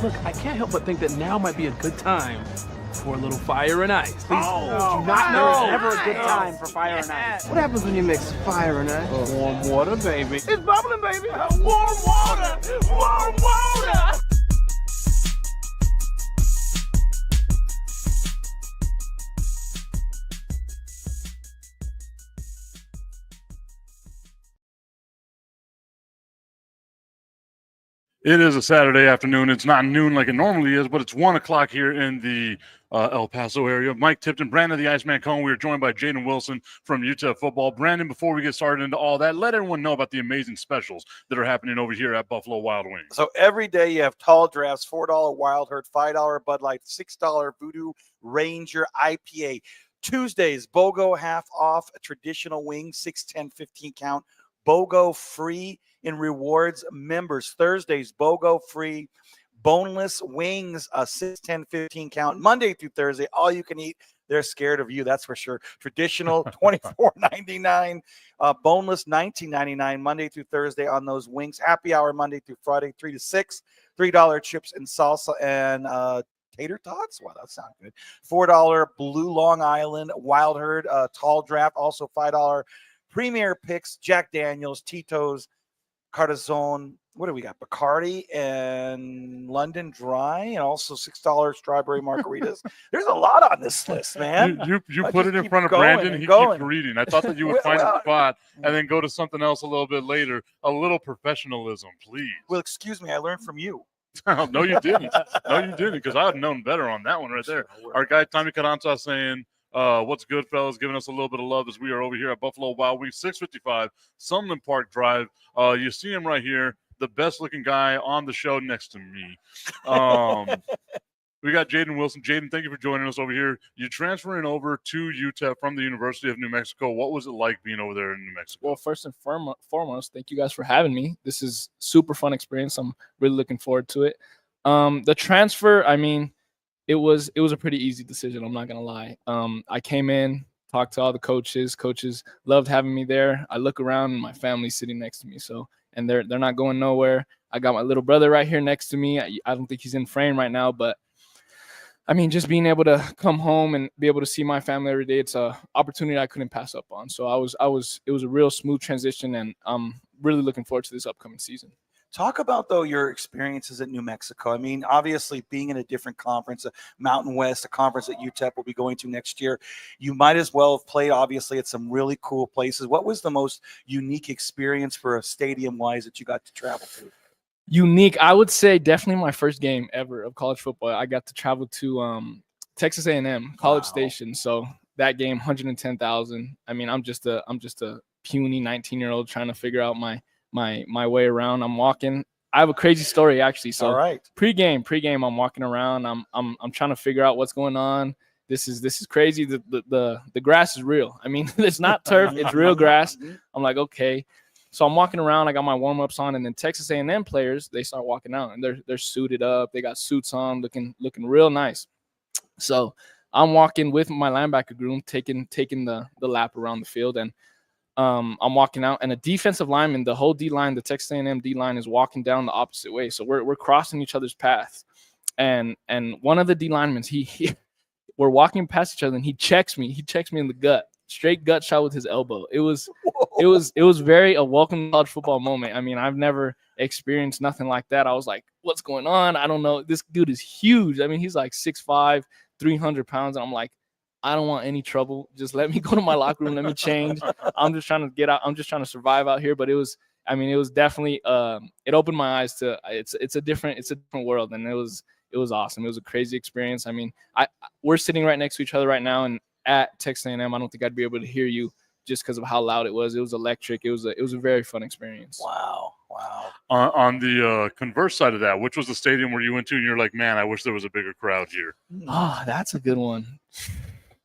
Look, I can't help but think that now might be a good time for a little fire and ice. Please No, do not no, know. never a good time for fire and ice. What happens when you mix fire and ice? Warm water, baby. It's bubbling, baby. Warm water. Warm water. It is a Saturday afternoon. It's not noon like it normally is, but it's 1 o'clock here in the El Paso area. Mike Tipton, Brandon the Iceman Cohn. We are joined by Jayden Wilson from UTEP football. Brandon, before we get started into all that, let everyone know about the amazing specials that are happening over here at Buffalo Wild Wings. So every day you have tall drafts, $4 Wild Herd, $5 Bud Light, $6 Voodoo Ranger IPA. Tuesdays, BOGO half off, traditional wings, 6, 10, 15 count. BOGO free in rewards members. Thursdays, BOGO free. Boneless wings, 6, 10, 15 count. Monday through Thursday, all you can eat. They're scared of you, that's for sure. Traditional, $24.99. Boneless, $19.99. Monday through Thursday on those wings. Happy hour Monday through Friday, 3 to 6. $3 chips and salsa and tater tots. Wow, that sounds good. $4 Blue Long Island Wild Herd tall draft. Also $5 Premier Picks, Jack Daniels, Tito's, Cartazone. What do we got? Bacardi and London Dry, and also $6 strawberry margaritas. There's a lot on this list, man. You put it in front of Brandon. He keeps reading. I thought that you would find a spot and then go to something else a little bit later. A little professionalism, please. Well, excuse me. I learned from you. No, you didn't. No, you didn't, because I would have known better on that one right there. Our guy, Tommy Carranza, saying, what's good, fellas? Giving us a little bit of love as we are over here at Buffalo Wild Wings, 655 Sunland Park Drive. You see him right here, the best-looking guy on the show next to me. We got Jayden Wilson. Jayden, thank you for joining us over here. You're transferring over to UTEP from the University of New Mexico. What was it like being over there in New Mexico? Well, first and foremost, thank you guys for having me. This is super fun experience. I'm really looking forward to it. The transfer, I mean, it was a pretty easy decision. I'm not gonna lie. I came in, talked to all the coaches. Coaches loved having me there. I look around and my family's sitting next to me. And they're not going nowhere. I got my little brother right here next to me. I don't think he's in frame right now, but I mean, just being able to come home and be able to see my family every day, it's an opportunity I couldn't pass up on. So it was a real smooth transition, and I'm really looking forward to this upcoming season. Talk about, though, your experiences at New Mexico. I mean, obviously, being in a different conference, a Mountain West, a conference that UTEP will be going to next year, you might as well have played, obviously, at some really cool places. What was the most unique experience for a stadium-wise that you got to travel to? Unique, I would say definitely my first game ever of college football. I got to travel to Texas A&M, College Station. So that game, 110,000. I mean, I'm just a puny 19-year-old trying to figure out my way around. I'm walking. I have a crazy story actually. So all right. Pregame, I'm walking around. I'm trying to figure out what's going on. This is crazy. The grass is real. I mean, it's not turf, it's real grass. I'm like, okay. So I'm walking around. I got my warm-ups on, and then Texas A&M players, they start walking out, and they're suited up. They got suits on, looking real nice. So I'm walking with my linebacker groom, taking the lap around the field, and I'm walking out, and a defensive lineman, the whole D-line, the Texas A&M D-line is walking down the opposite way. So we're crossing each other's paths. And one of the D-linemen, we're walking past each other, and he checks me. He checks me in the gut. Straight gut shot with his elbow. It was very a welcome college football moment. I mean, I've never experienced nothing like that. I was like, what's going on? I don't know. This dude is huge. I mean, he's like 6'5", 300 pounds. And I'm like, I don't want any trouble. Just let me go to my locker room. Let me change. I'm just trying to get out. I'm just trying to survive out here. But it was definitely it opened my eyes to it's a different world, and it was awesome. It was a crazy experience. I mean, we're sitting right next to each other right now, and at Texas A&M, I don't think I'd be able to hear you just because of how loud it was. It was electric. It was a very fun experience. Wow. On the converse side of that, which was the stadium where you went to, and you're like, man, I wish there was a bigger crowd here? Oh, that's a good one.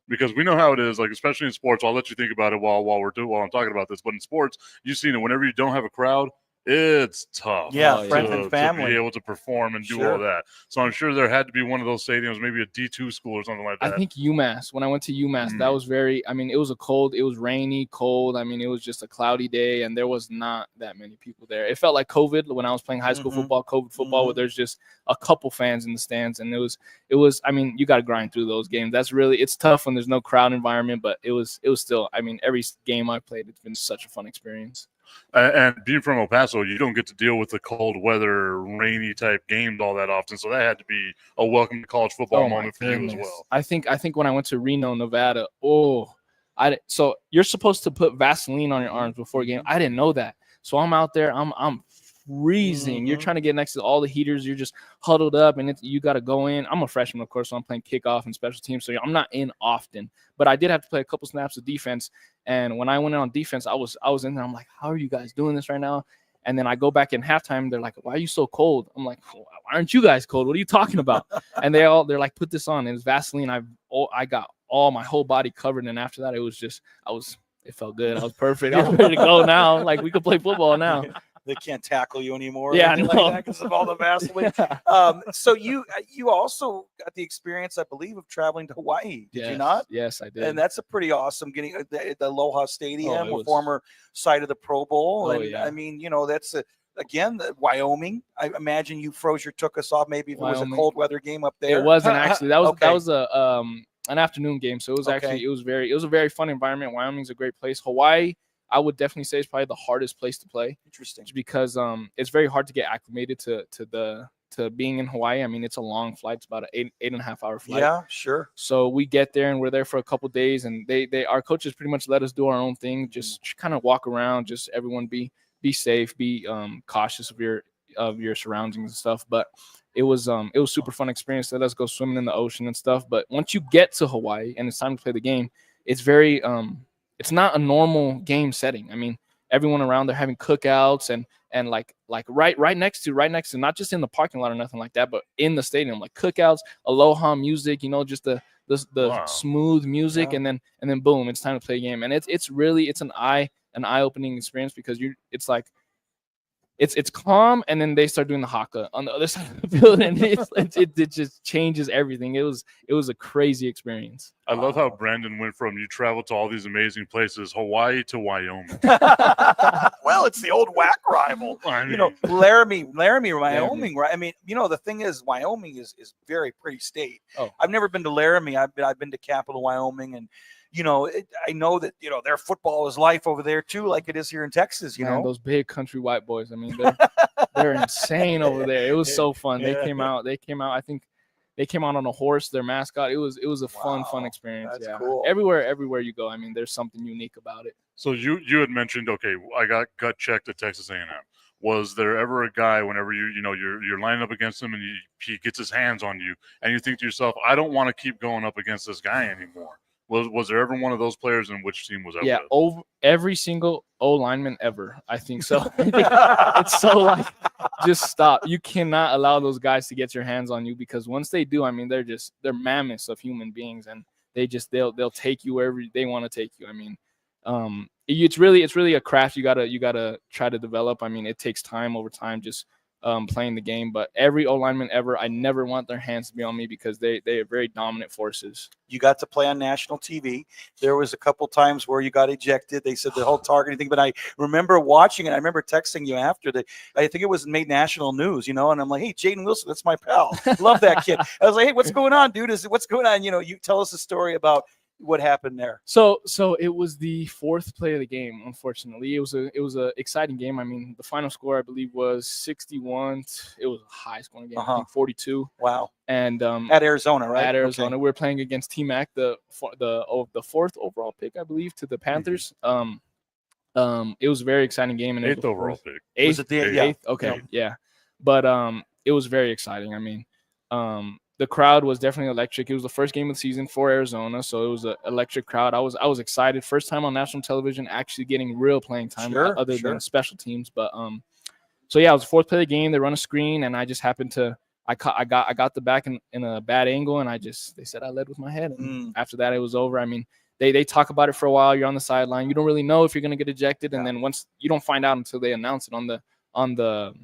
Because we know how it is, like especially in sports. I'll let you think about it while I'm talking about this. But in sports, you've seen it. Whenever you don't have a crowd, it's tough. Yeah, Oh, yeah. friends and To family. be able to perform and do Sure. all that. So I'm sure there had to be one of those stadiums, maybe a D2 school or something like I that. think UMass. When I went to UMass, that was very. I mean, it was it was rainy, cold. I mean, it was just a cloudy day, and there was not that many people there. It felt like COVID when I was playing high school football, COVID football, where there's just a couple fans in the stands, and it was. I mean, you got to grind through those games. It's tough when there's no crowd environment, but it was still. I mean, every game I played, it's been such a fun experience. And being from El Paso, you don't get to deal with the cold weather, rainy type games all that often. So that had to be a welcome to college football moment for you as well. I think when I went to Reno, Nevada, so you're supposed to put Vaseline on your arms before a game. I didn't know that. So I'm out there, I'm freezing. You're trying to get next to all the heaters. You're just huddled up, and you got to go in. I'm a freshman, of course, so I'm playing kickoff and special teams, so I'm not in often. But I did have to play a couple snaps of defense. And when I went in on defense, I was in there. I'm like, how are you guys doing this right now? And then I go back in halftime. They're like, why are you so cold? I'm like, why aren't you guys cold? What are you talking about? And they're like, put this on. And it's Vaseline. I got all my whole body covered. And after that, it felt good. I was perfect. I was ready to go now. Like, we could play football now. They can't tackle you anymore. Yeah, like that because of all the Vaseline. So you also got the experience, I believe, of traveling to Hawaii. Did you not? Yes, I did. And that's a pretty awesome getting the Aloha Stadium, was... former site of the Pro Bowl. Oh, and yeah. I mean, that's again, Wyoming. I imagine you took us off maybe if it was a cold weather game up there. It wasn't actually. That was okay. An afternoon game. So it was actually it was a very fun environment. Wyoming's a great place. Hawaii, I would definitely say, is probably the hardest place to play. Interesting. Because it's very hard to get acclimated to being in Hawaii. I mean, it's a long flight. It's about an 8.5 hour flight. Yeah, sure. So we get there and we're there for a couple days, and our coaches pretty much let us do our own thing, just kind of walk around, just everyone be safe, be cautious of your surroundings and stuff. But it was super fun experience. Let us go swimming in the ocean and stuff. But once you get to Hawaii and it's time to play the game, it's very it's not a normal game setting. I mean, everyone around there having cookouts and like right next to, not just in the parking lot or nothing like that, but in the stadium, like cookouts, aloha music, just the Wow. smooth music, and then boom, it's time to play a game. And it's really an eye-opening experience because it's like it's calm, and then they start doing the haka on the other side of the field, and it just changes everything. It was a crazy experience. I love how Brandon went from you traveled to all these amazing places, Hawaii to Wyoming. Well, it's the old WAC rival. I mean, Laramie, Wyoming, right? I mean, the thing is, Wyoming is very pretty state. Oh. I've never been to Laramie. I've been to Capital Wyoming, and I know that their football is life over there too, like it is here in Texas. Man, those big country white boys. I mean, they're insane over there. It was so fun. They came out. I think they came out on a horse. Their mascot. It was a fun experience. That's cool. Everywhere you go, I mean, there's something unique about it. So you had mentioned, okay, I got gut checked at Texas A&M. Was there ever a guy whenever you're lining up against him and he gets his hands on you and you think to yourself, I don't want to keep going up against this guy anymore? Was there ever one of those players, and which team was that? Yeah, with? every single O lineman ever. I think so. It's so like, just stop. You cannot allow those guys to get your hands on you, because once they do, I mean, they're mammoths of human beings, and they'll take you wherever they want to take you. I mean, it's really a craft you gotta try to develop. I mean, it takes time over time, just playing the game. But every O lineman ever, I never want their hands to be on me, because they are very dominant forces. You got to play on national TV. There was a couple times where you got ejected. They said the whole targeting thing, but I remember watching it. I remember texting you after that. I think it was made national news, and I'm like, hey, Jayden Wilson, that's my pal. Love that kid. I was like, hey, what's going on, dude? What's going on? You tell us a story about what happened there. So it was the fourth play of the game. Unfortunately, it was a exciting game. I mean, the final score, I believe, was 61. It was a high scoring game. I think 42. Wow. And at Arizona, right? At Arizona, we were playing against T-Mac, the fourth overall pick, I believe, to the Panthers. Mm-hmm. It was a very exciting game, and eighth overall pick. Eighth, was it the eighth? Okay, yeah. But it was very exciting. I mean, the crowd was definitely electric. It was the first game of the season for Arizona, so it was an electric crowd. I was excited. First time on national television, actually getting real playing time, other than special teams. But so yeah, it was the fourth play of the game. They run a screen, and I just happened to I got the back in a bad angle, and they said I led with my head. And after that, it was over. I mean, they talk about it for a while. You're on the sideline. You don't really know if you're gonna get ejected, and then once you don't find out until they announce it on on the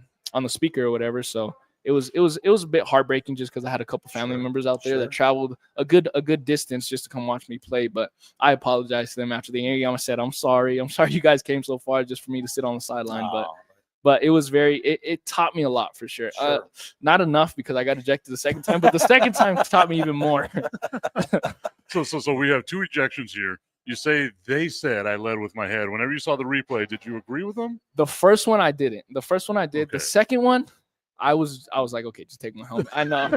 speaker or whatever. So it was a bit heartbreaking just because I had a couple family members out there that traveled a good distance just to come watch me play. But I apologized to them after the game. I said, I'm sorry you guys came so far just for me to sit on the sideline. But it was it taught me a lot for sure. Not enough because I got ejected the second time, but the second time taught me even more. So we have 2 ejections here. You say they said I led with my head. Whenever you saw the replay, did you agree with them? The first one I didn't. The first one I did. Okay. The second one, I was like, okay, just take my helmet. I know.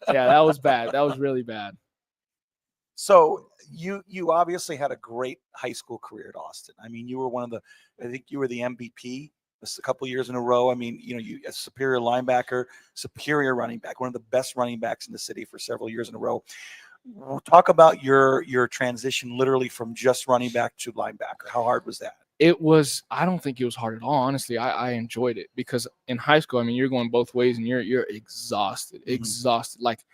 Yeah, that was bad. That was really bad. So you obviously had a great high school career at Austin. I mean, you were I think you were the MVP a couple years in a row. I mean, you a superior linebacker, superior running back, one of the best running backs in the city for several years in a row. We'll talk about your transition literally from just running back to linebacker. How hard was that? I don't think it was hard at all. Honestly, I enjoyed it because in high school, I mean, you're going both ways and you're exhausted. Like,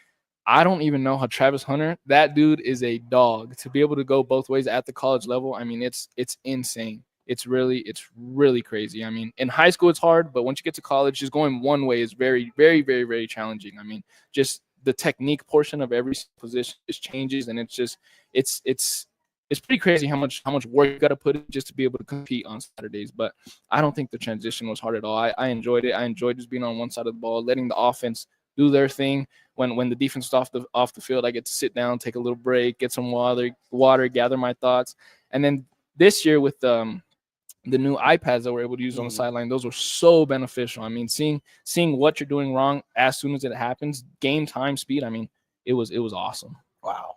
I don't even know how Travis Hunter, that dude is a dog. To be able to go both ways at the college level, I mean, it's insane. It's really crazy. I mean, in high school, it's hard, but once you get to college, just going one way is very, very, very, very challenging. I mean, just the technique portion of every position just changes, and it's pretty crazy how much work you got to put in just to be able to compete on Saturdays. But I don't think the transition was hard at all. I enjoyed it. I enjoyed just being on one side of the ball, letting the offense do their thing. When the defense is off the field, I get to sit down, take a little break, get some water, gather my thoughts. And then this year with the new iPads that we're able to use on the sideline, those were so beneficial. I mean, seeing what you're doing wrong as soon as it happens, game time, speed. I mean, it was awesome. Wow.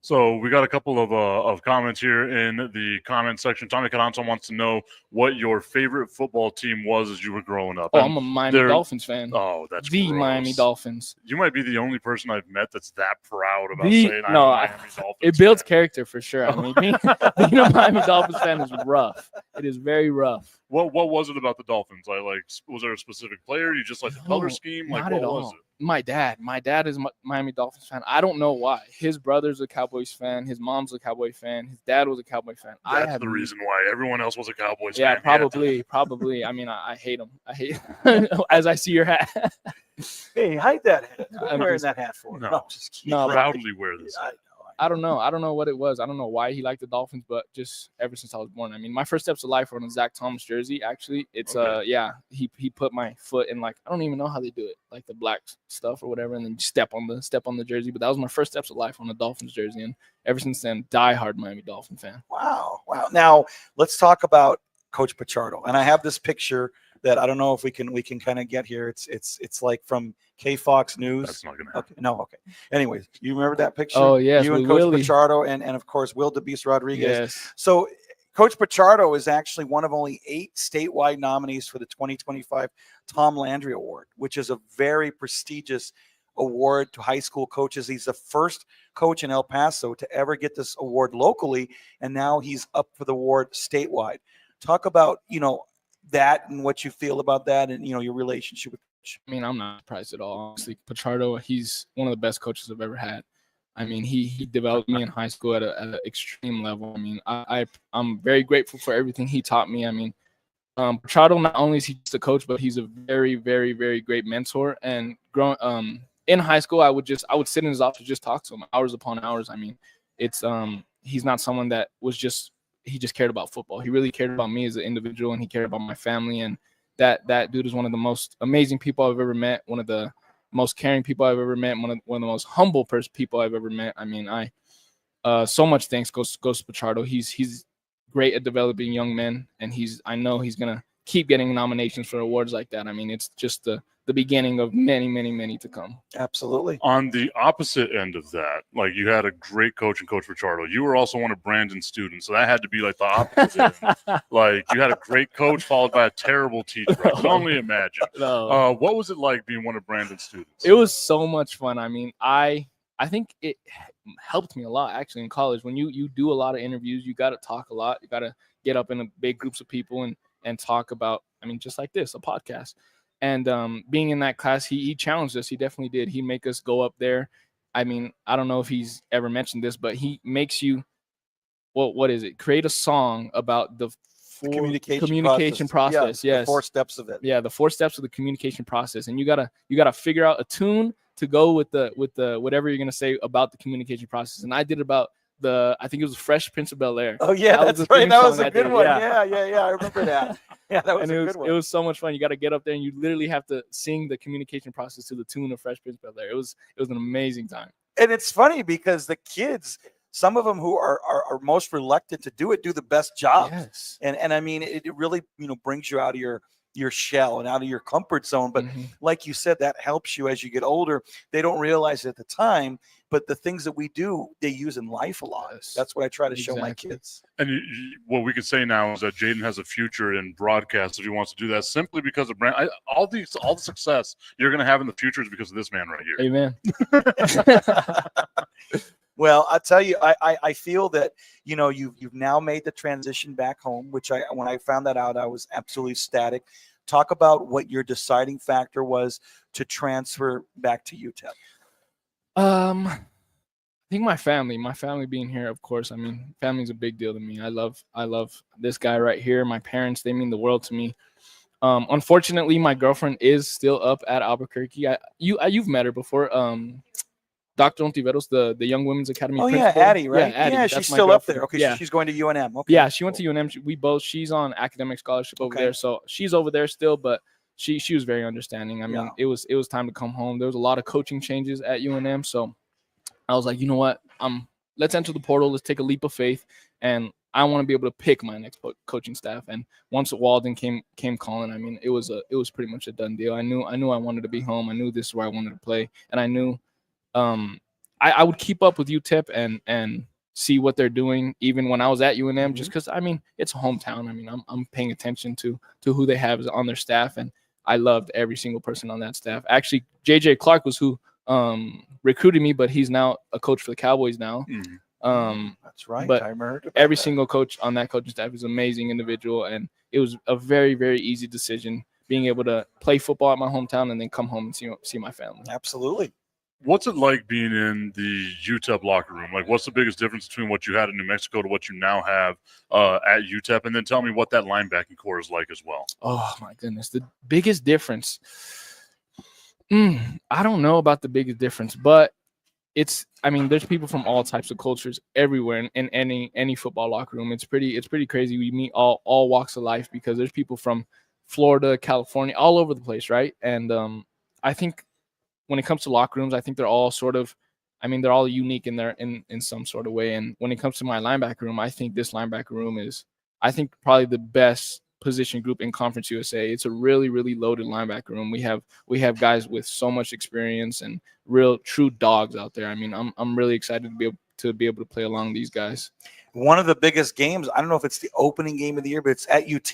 So we got a couple of comments here in the comment section. Tommy Carranza wants to know what your favorite football team was as you were growing up. Oh, I'm a Miami Dolphins fan. Oh, that's the gross. Miami Dolphins. You might be the only person I've met that's that proud about saying I'm a Miami Dolphins It builds fan. character for sure. I mean, being a Miami Dolphins fan is rough. It is very rough. What was it about the Dolphins? Like, was there a specific player? You just like the color scheme? Like, what was it? My dad is a Miami Dolphins fan. I don't know why. His brother's a Cowboys fan. His mom's a Cowboy fan. His dad was a Cowboy fan. That's the reason why everyone else was a Cowboys fan. Yeah, probably. I mean, I hate them. I hate as I see your hat. Hey, hide that hat. What are you wearing that hat for? No, just kidding. No, proudly wear this. I don't know what it was. I don't know why he liked the Dolphins, but just ever since I was born. I mean, my first steps to life were on a Zach Thomas jersey. Actually, it's he put my foot in, like, I don't even know how they do it, like the black stuff or whatever, and then step on the jersey. But that was my first steps of life on a Dolphins jersey, and ever since then, diehard Miami Dolphin fan. Wow. Now let's talk about Coach Pichardo, and I have this picture that I don't know if we can kind of get here. It's like from K Fox News. That's not gonna happen. Okay. No, okay. Anyways, you remember that picture? Oh yes, you and Coach Pichardo and of course Will DeBeast Rodriguez. Yes. So Coach Pichardo is actually one of only 8 statewide nominees for the 2025 Tom Landry Award, which is a very prestigious award to high school coaches. He's the first coach in El Paso to ever get this award locally, and now he's up for the award statewide. Talk about, that and what you feel about that and, your relationship with Coach. I mean, I'm not surprised at all. Honestly, Pichardo, he's one of the best coaches I've ever had. I mean, he developed me in high school at an extreme level. I mean, I'm very grateful for everything he taught me. I mean, Pichardo, not only is he just a coach, but he's a very, very, very great mentor. And growing in high school, I would sit in his office, just talk to him hours upon hours. I mean, it's he's not someone that he just cared about football. He really cared about me as an individual, and he cared about my family. And that dude is one of the most amazing people I've ever met, one of the most caring people I've ever met, one of the most humble people I've ever met. I mean, so much thanks goes to Pichardo. He's great at developing young men, and I know he's gonna keep getting nominations for awards like that. I mean, it's just the beginning of many, many, many to come. Absolutely. On the opposite end of that, like, you had a great coach in Coach Pichardo. You were also one of Brandon's students, so that had to be like the opposite. Like, you had a great coach followed by a terrible teacher. I can only imagine. No. What was it like being one of Brandon's students? It was so much fun. I mean, I think it helped me a lot actually in college. When you do a lot of interviews, you got to talk a lot. You got to get up in big groups of people and talk about, I mean, just like this, a podcast. And being in that class, he challenged us. He definitely did. He'd make us go up there. I mean, I don't know if he's ever mentioned this, but he makes you, what is it? Create a song about the communication process. Yeah, Yes. the 4 steps of it. Yeah, the 4 steps of the communication process, and you gotta figure out a tune to go with the whatever you're gonna say about the communication process. And I did about I think it was Fresh Prince of Bel-Air. Oh yeah, That was that's the right. theme That was song a I good did, one. yeah. Yeah. I remember that. Yeah, that was And a good one. it was so much fun. You got to get up there and you literally have to sing the communication process to the tune of Fresh Prince of Bel-Air. It was an amazing time. And it's funny because the kids, some of them who are most reluctant to do it, do the best jobs. Yes. And I mean, it really, brings you out of your shell and out of your comfort zone. But like you said, that helps you as you get older. They don't realize it at the time, but the things that we do, they use in life a lot. Yes. That's what I try to show my Exactly. kids. And what we could say now is that Jayden has a future in broadcast if he wants to do that, simply because of all the success you're going to have in the future is because of this man right here. Amen. Well, I tell you, I feel that, you've now made the transition back home, which when I found that out, I was absolutely ecstatic. Talk about what your deciding factor was to transfer back to UTEP. I think my family being here, of course. I mean, family's a big deal to me. I love this guy right here. My parents, they mean the world to me. Unfortunately, my girlfriend is still up at Albuquerque. You've met her before. Dr. Ontiveros, the Young Women's Academy principal. Yeah, Addie, right? Yeah, Addie. Yeah, That's she's my still up girlfriend. there. Okay, yeah. so she's going to UNM. Okay. Yeah, she went to UNM. She's on academic scholarship over there. So she's over there still, but she was very understanding. I mean, it was time to come home. There was a lot of coaching changes at UNM. So I was like, you know what? Let's enter the portal. Let's take a leap of faith. And I want to be able to pick my next coaching staff. And once Walden came calling, I mean, it was pretty much a done deal. I knew I wanted to be home. I knew this is where I wanted to play. And I knew I would keep up with UTEP and see what they're doing even when I was at UNM, just because, I mean, it's a hometown. I mean, I'm paying attention to who they have on their staff, and I loved every single person on that staff. Actually, JJ Clark was who recruited me, but he's now a coach for the Cowboys now. That's right. But I heard about every that. single coach on that coaching staff is an amazing individual, and it was a very, very easy decision being able to play football at my hometown and then come home and see my family. Absolutely. What's it like being in the UTEP locker room? Like, what's the biggest difference between what you had in New Mexico to what you now have at UTEP? And then tell me what that linebacking core is like as well. Oh, my goodness. The biggest difference. I don't know about the biggest difference, but there's people from all types of cultures everywhere in any football locker room. It's pretty crazy. We meet all walks of life because there's people from Florida, California, all over the place, right? And I think when it comes to locker rooms, I think they're all they're all unique in some sort of way. And when it comes to my linebacker room, I think this linebacker room is, probably the best position group in Conference USA. It's a really, really loaded linebacker room. We have guys with so much experience and real true dogs out there. I mean, I'm really excited to be able to play along these guys. One of the biggest games, I don't know if it's the opening game of the year, but it's at UT.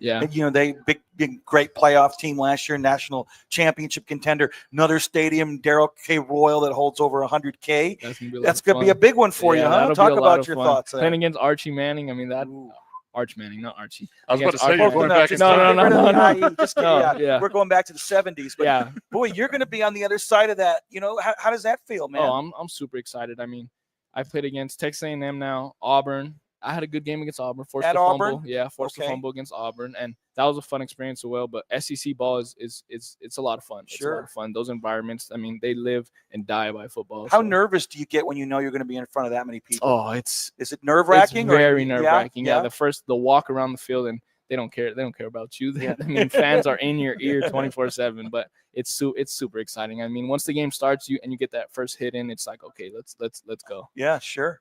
Yeah. And, they big great playoff team last year, national championship contender. Another stadium, Darrell K. Royal, that holds over 100K. That's going to be a big one for you, huh? Talk about your thoughts. Playing against Archie Manning. I mean, Arch Manning, not Archie. I was about to say, you're going back. No. We're going back to the 70s. But boy, you're going to be on the other side of that. How does that feel, man? Oh, I'm super excited. I mean, I played against Texas A&M now, Auburn. I had a good game against Auburn. Forced a fumble against Auburn, and that was a fun experience as well. But SEC ball is it's a lot of fun. It's a lot of fun. Those environments, I mean, they live and die by football. How nervous do you get when you know you're going to be in front of that many people? Oh, is it nerve-wracking? Very nerve-wracking. Yeah, the walk around the field, and they don't care. They don't care about you. I mean, fans are in your ear 24/7. But it's super exciting. I mean, once the game starts, you get that first hit in, it's like, okay, let's go. Yeah, sure.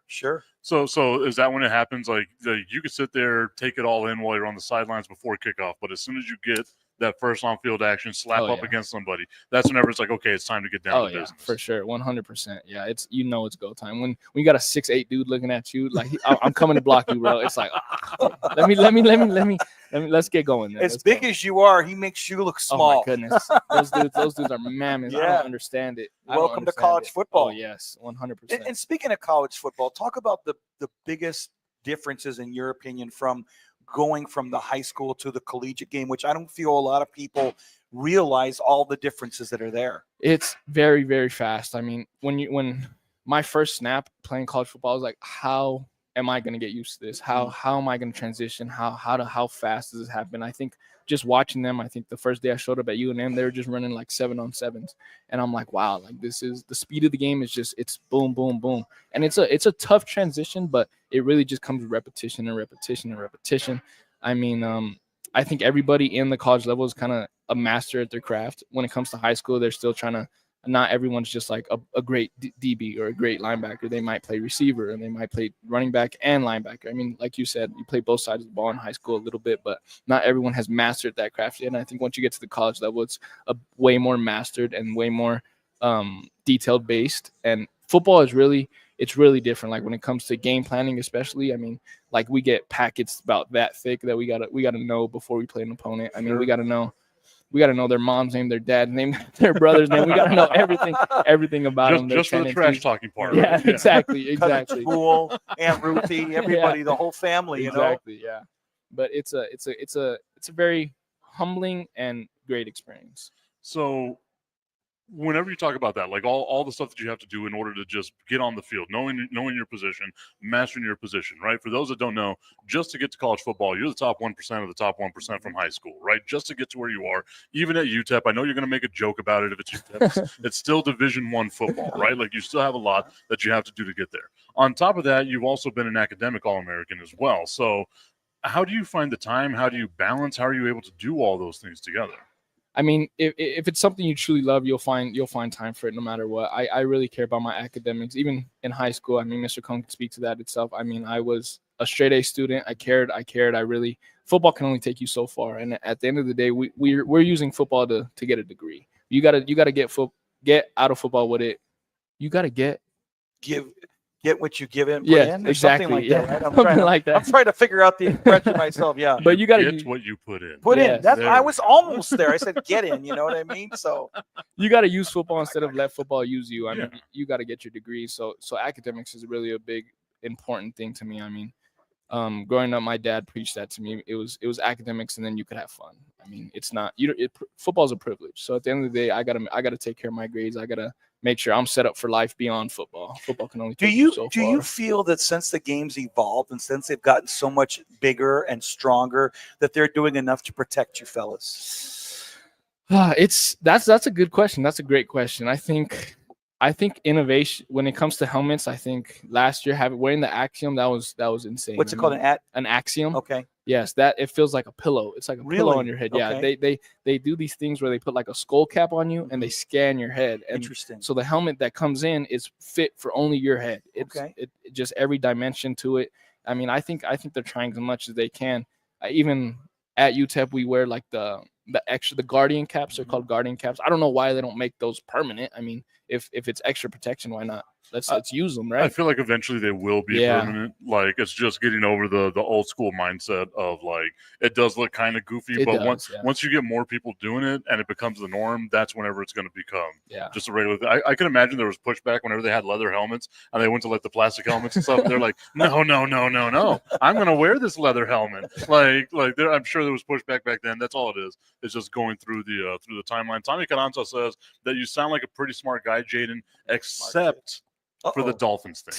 So is that when it happens? Like you could sit there, take it all in while you're on the sidelines before kickoff, but as soon as you get that first on-field action, slap up against somebody, that's whenever it's like, okay, it's time to get down to business. For sure, 100%. Yeah, it's go time. When you got a 6'8" dude looking at you, like I'm coming to block you, bro. It's like, let me. Let's get going. Then. As big as you are, he makes you look small. Oh my goodness, those dudes are mammoths. I don't understand it. Welcome to college football. Oh yes, 100%. And speaking of college football, talk about the biggest differences in your opinion from going from the high school to the collegiate game, which I don't feel a lot of people realize all the differences that are there. It's very, very fast. I mean, when my first snap playing college football, I was like, how am I going to get used to this? How am I going to transition? How fast does this happen? I think just watching them, I think the first day I showed up at UNM, they were just running like 7-on-7s. And I'm like, wow, like this is the speed of the game is just, it's boom, boom, boom. And it's a tough transition, but it really just comes with repetition and repetition and repetition. I mean, I think everybody in the college level is kind of a master at their craft. When it comes to high school, they're still trying to, not everyone's just like a great DB or a great linebacker. They might play receiver and they might play running back and linebacker. I mean, like you said, you play both sides of the ball in high school a little bit, but not everyone has mastered that craft yet. And I think once you get to the college level, it's a way more mastered and way more detailed based. And football is really different. Like when it comes to game planning, especially, I mean, like we get packets about that thick that we gotta know before we play an opponent. I mean, we gotta know their mom's name, their dad's name, their brother's name. We got to know everything about them. Just for the trash talking part. Yeah, right? exactly. Pool, Aunt Ruthie, everybody, the whole family. Exactly. Yeah. But it's a very humbling and great experience. So whenever you talk about that, like all the stuff that you have to do in order to just get on the field, knowing your position, mastering your position, right? For those that don't know, just to get to college football, you're the top 1% of the top 1% from high school, right? Just to get to where you are, even at UTEP. I know you're going to make a joke about it if it's UTEP. It's still Division I football, right? Like you still have a lot that you have to do to get there. On top of that, you've also been an academic All-American as well. So how do you find the time? How do you balance? How are you able to do all those things together? I mean, if it's something you truly love, you'll find time for it no matter what. I really care about my academics, even in high school. I mean, Mr. Cohn can speak to that itself. I mean, I was a straight A student. I cared. Football can only take you so far. And at the end of the day, we're using football to get a degree. You gotta get out of football with it. You gotta get what you give in. Yeah, in, exactly. Something like yeah, that, right? I'm trying to figure out the expression myself. Yeah, but you got to get what you put in. In. That's I was almost there. I said get in. You know what I mean? So you got to use football instead of let football use you. I mean, you got to get your degree. So academics is really a big important thing to me. I mean, growing up, my dad preached that to me. It was academics, and then you could have fun. I mean, it's not football is a privilege. So at the end of the day, I gotta take care of my grades. I gotta make sure I'm set up for life beyond football. Football can only take you so far. Do you feel that since the game's evolved and since they've gotten so much bigger and stronger, that they're doing enough to protect you fellas? That's a good question. That's a great question. I think innovation when it comes to helmets. I think last year wearing the Axiom that was insane. What's it called? An Axiom. Okay. Yes, that it feels like a pillow. It's like a pillow on your head. Okay. Yeah, they do these things where they put like a skull cap on you and they scan your head. And interesting. So the helmet that comes in is fit for only your head. It just every dimension to it. I mean, I think they're trying as much as they can. Even at UTEP, we wear like the Guardian caps. They're called Guardian caps. I don't know why they don't make those permanent. I mean, if it's extra protection, why not? Let's use them, right? I feel like eventually they will be permanent. Like it's just getting over the old school mindset of like it does look kind of goofy, but once you get more people doing it and it becomes the norm, that's whenever it's going to become just a regular thing. I can imagine there was pushback whenever they had leather helmets and they went to like the plastic helmets and stuff. They're like, no, I'm going to wear this leather helmet. I'm sure there was pushback back then. That's all it is. It's just going through the timeline. Tommy Carranza says that you sound like a pretty smart guy, Jayden, except for the Dolphins thing.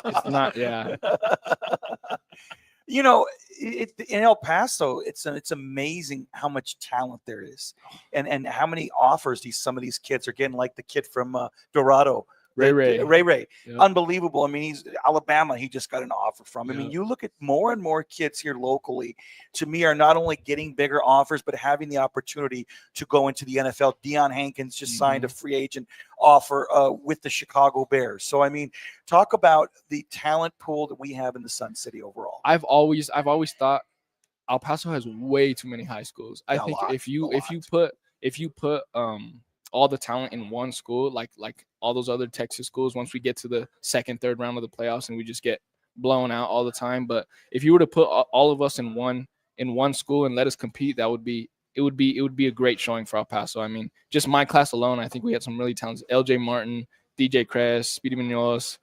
It's not, You know, in El Paso, it's amazing how much talent there is, and how many offers some of these kids are getting. Like the kid from Dorado, Ray. Yep. Unbelievable. I mean, he's Alabama. He just got an offer from. I mean, you look at more and more kids here locally, to me, are not only getting bigger offers, but having the opportunity to go into the NFL. Deion Hankins just signed a free agent offer with the Chicago Bears. So, I mean, talk about the talent pool that we have in the Sun City overall. I've always thought El Paso has way too many high schools. I think if you put all the talent in one school, like all those other Texas schools, once we get to the second, third round of the playoffs and we just get blown out all the time. But if you were to put all of us in one school and let us compete, it would be a great showing for El Paso. I mean, just my class alone, I think we had some really talented LJ Martin, DJ Kress, Speedy Munoz,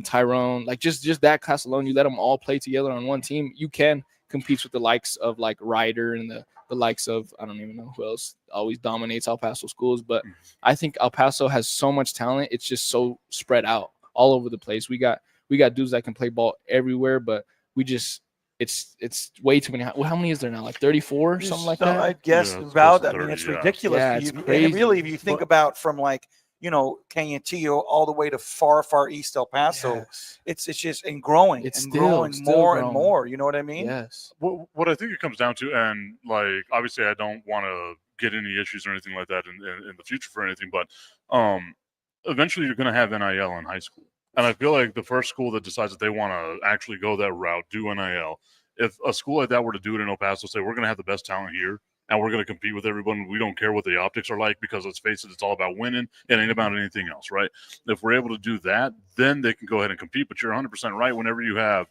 Tyrone, like just that class alone. You let them all play together on one team, you can compete with the likes of like Ryder and the likes of, I don't even know who else always dominates El Paso schools. But I think El Paso has so much talent. It's just so spread out all over the place. We got We got dudes that can play ball everywhere, but we just it's way too many. Well, how many is there now? Like 34, something like that. I guess Yeah, it's about. close to I mean, 30, it's yeah. ridiculous. Yeah, it's And crazy. really, if you think about from like Canyon all the way to far east El Paso, Yes. it's just growing It's and still growing more and growing. more. You know what I mean? Yes. What I think it comes down to, and like obviously I don't want to get any issues or anything like that in the future for anything, but eventually you're going to have NIL in high school, and I feel like the first school that decides that they want to actually go that route, do NIL. If a school like that were to do it in El Paso, say we're going to have the best talent here, and we're going to compete with everyone. We don't care what the optics are like because let's face it, it's all about winning. It ain't about anything else, right? If we're able to do that, then they can go ahead and compete. But you're 100% right. Whenever you have,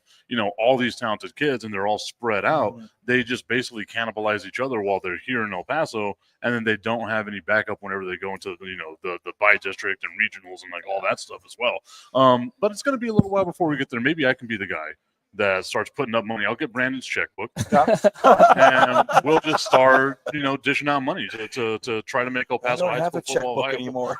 all these talented kids and they're all spread out, they just basically cannibalize each other while they're here in El Paso, and then they don't have any backup whenever they go into the by district and regionals and like all that stuff as well. But it's going to be a little while before we get there. Maybe I can be the guy that starts putting up money. I'll get Brandon's checkbook, and we'll just start, dishing out money to try to make El Paso I don't high have school a checkbook football anymore.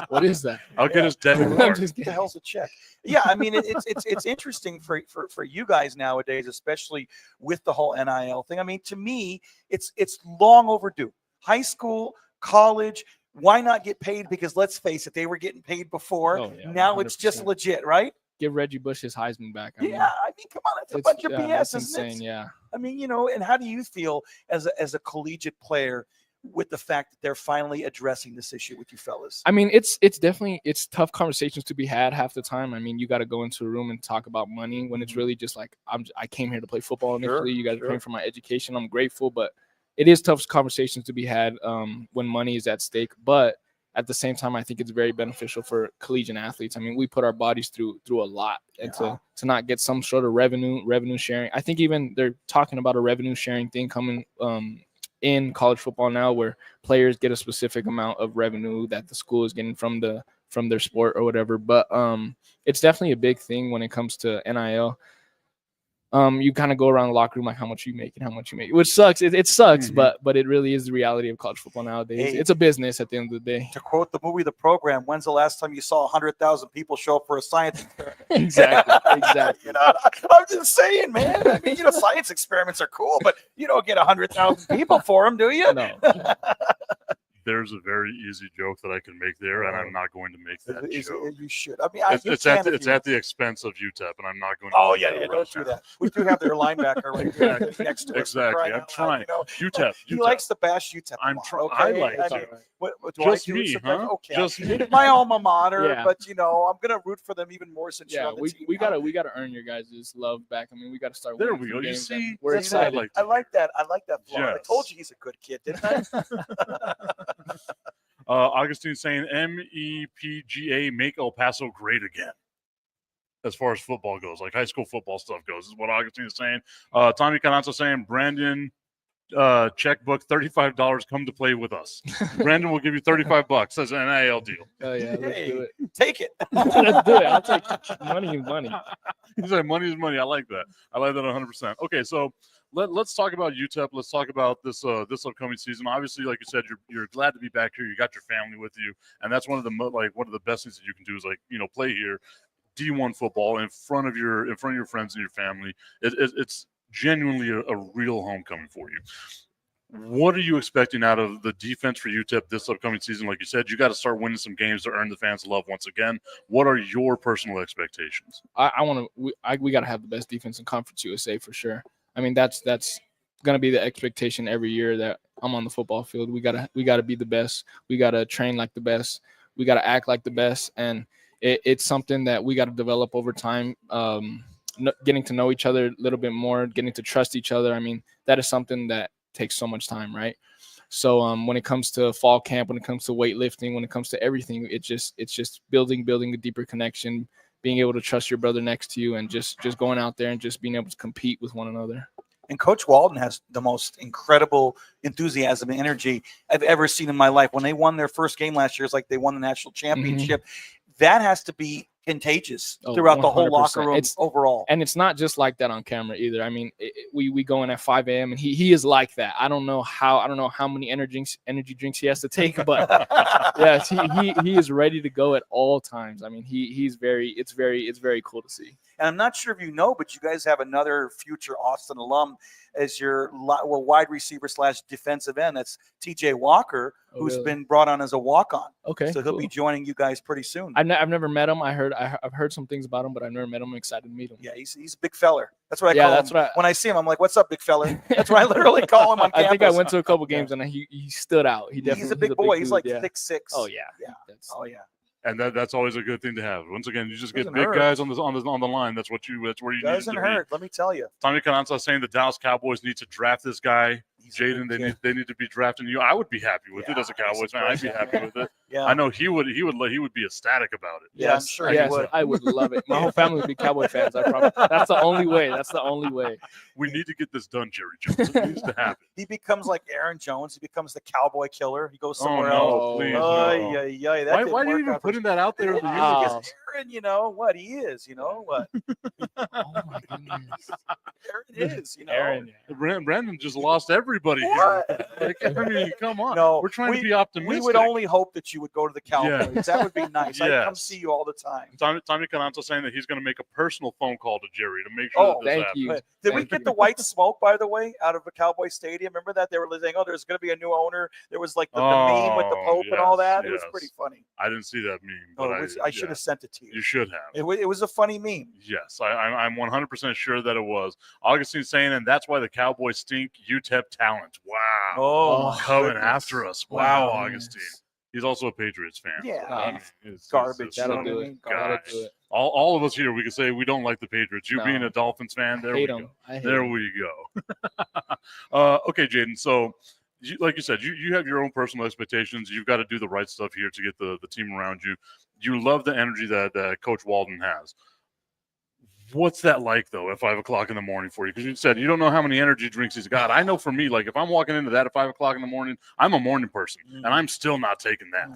What is that? I'll get his debit I'm card. just What the kidding. hell's a check? Yeah, I mean it's interesting for you guys nowadays, especially with the whole NIL thing. I mean, to me, it's long overdue. High school, college, why not get paid? Because let's face it, they were getting paid before. Oh, yeah, now it's just 100%. legit, right? Give Reggie Bush his Heisman back. I mean, Yeah, I mean, come on, it's a bunch of BS, it's isn't insane. it? Yeah. I mean, and how do you feel as a collegiate player with the fact that they're finally addressing this issue with you fellas? I mean, it's definitely tough conversations to be had half the time. I mean, you got to go into a room and talk about money when it's really just like I came here to play football initially. You guys are paying for my education. I'm grateful, but it is tough conversations to be had when money is at stake. But at the same time, I think it's very beneficial for collegiate athletes. I mean, we put our bodies through a lot, and to not get some sort of revenue sharing. I think even they're talking about a revenue sharing thing coming in college football now, where players get a specific amount of revenue that the school is getting from their sport or whatever. But it's definitely a big thing when it comes to NIL. You kind of go around the locker room like how much you make and how much you make, which sucks. It sucks, but it really is the reality of college football nowadays. Hey, it's a business at the end of the day. To quote the movie The Program, when's the last time you saw 100,000 people show up for a science experiment? Exactly. I'm just saying, man. I mean, science experiments are cool, but you don't get 100,000 people for them, do you? No. There's a very easy joke that I can make there, and I'm not going to make that joke. You should. I mean, It's at the expense of UTEP, and I'm not going to. Oh yeah, don't do that. We do have their linebacker right here next to us. Exactly. I'm trying. UTEP. He likes to bash UTEP. I'm trying. I like it. Do Just I do it me, sometimes? huh? Okay. Just me. My alma mater, Yeah. but I'm gonna root for them even more since you're Yeah, on the team. we gotta earn your guys' love back. I mean, we gotta start. There winning we some go. You games, see, and we're that's what I excited. like. I like that. I like that flaw. I Yes. told you he's a good kid, didn't I? Augustine saying MEPGA make El Paso great again. As far as football goes, like high school football stuff goes, is what Augustine is saying. Tommy Cananzo saying, Brandon, checkbook, $35, come to play with us. Brandon will give you $35 as an NIL deal. Oh yeah, let's do it. Take it. Let's do it. I'll take money is money. He's like, money is money. I like that. I like that 100%. Okay, so let's talk about UTEP. Let's talk about this upcoming season. Obviously, like you said, you're glad to be back here. You got your family with you, and that's one of the best things that you can do is play here, D1 football in front of your friends and your family. It's genuinely a real homecoming for you. What are you expecting out of the defense for UTEP this upcoming season? Like you said, you got to start winning some games to earn the fans' love once again. What are your personal expectations? We got to have the best defense in Conference USA for sure. I mean, that's going to be the expectation every year that I'm on the football field. We gotta be the best. We gotta train like the best. We gotta act like the best, and it's something that we got to develop over time. Getting to know each other a little bit more, getting to trust each other. I mean, that is something that takes so much time, right? So when it comes to fall camp, when it comes to weightlifting, when it comes to everything, it's just building a deeper connection, being able to trust your brother next to you, and just going out there and just being able to compete with one another. And Coach Walden has the most incredible enthusiasm and energy I've ever seen in my life. When they won their first game last year, it's like they won the national championship. That has to be contagious Oh, throughout the whole 100%. locker room It's- overall. And it's not just like that on camera either. I mean, we go in at 5 a.m. and he is like that. I don't know how many energy drinks he has to take, but yes, he is ready to go at all times. I mean, it's very cool to see. And I'm not sure if you know, but you guys have another future Austin alum as your wide receiver / defensive end. That's TJ Walker, Oh, who's really? been brought on as a walk-on. Okay, So he'll cool. be joining you guys pretty soon. I've never met him. I've heard some things about him, but I've never met him. I'm excited to meet him. Yeah, he's a big feller. That's what I Yeah, call that's him. what I- When I see him, I'm like, "What's up, big fella?" That's what I literally call him on campus. I think I went to a couple games and he stood out. He's a big boy. He's dude, like yeah. 6'6". Oh yeah. Yeah. Oh yeah. And that's always a good thing to have. Once again, you just get Doesn't big hurt. guys on the line. That's where you need Doesn't to hurt. Let me tell you. be. Tommy Cananza saying the Dallas Cowboys need to draft this guy. Jayden, they need to be drafting you. I would be happy with it as a Cowboys fan. I'd be happy with it. Yeah. I know he would be ecstatic about it. Yeah, I'm sure he Yes, would. I would love it. My whole family would be Cowboy fans. I promise. That's the only way. We need to get this done, Jerry Jones. It needs to happen. He becomes like Aaron Jones. He becomes the cowboy killer. He goes somewhere no, else. please, Ay, no. ay, ay, that Why didn't are you work even out for putting that out there? Wow. Because Aaron, you know what he is. You know what Oh my goodness. Aaron is. You know. Aaron. Brandon just lost everybody What? here. Like, I mean, come on. No, we're trying to be optimistic. We would only hope that you would go to the Cowboys. Yes. That would be nice. I'd come Yes. see you all the time. Tommy Cananza saying that he's going to make a personal phone call to Jerry to make sure Oh, that this thank happens. you. But did we Thank get the white smoke, by the way, out of the Cowboy Stadium? Remember that they were saying, "Oh, there's going to be a new owner." There was like the meme with the Oh, Pope and all yes, that. It was yes. pretty funny. I didn't see that meme, Oh, but I should have sent it to you. You should have. It was a funny meme. Yes, I'm 100% sure that it was. Augustine saying, and that's why the Cowboys stink. UTEP talent. Wow. Oh, my Coming goodness. after us. Wow, Wow. Augustine. He's also a Patriots fan. Yeah. I mean, it's Garbage. just- That'll You know do what I it. mean? That'll Gosh. do it. All of us here, we can say we don't like the Patriots. You No. being a Dolphins fan, there we Hate go. him. I hate There him. we go. Okay, Jayden. So, like you said, you have your own personal expectations. You've got to do the right stuff here to get the team around you. You love the energy that Coach Walden has. What's that like, though, at 5 o'clock in the morning for you? Because you said you don't know how many energy drinks he's got. I know for me, like if I'm walking into that at 5 o'clock in the morning, I'm a morning person, and I'm still not taking that.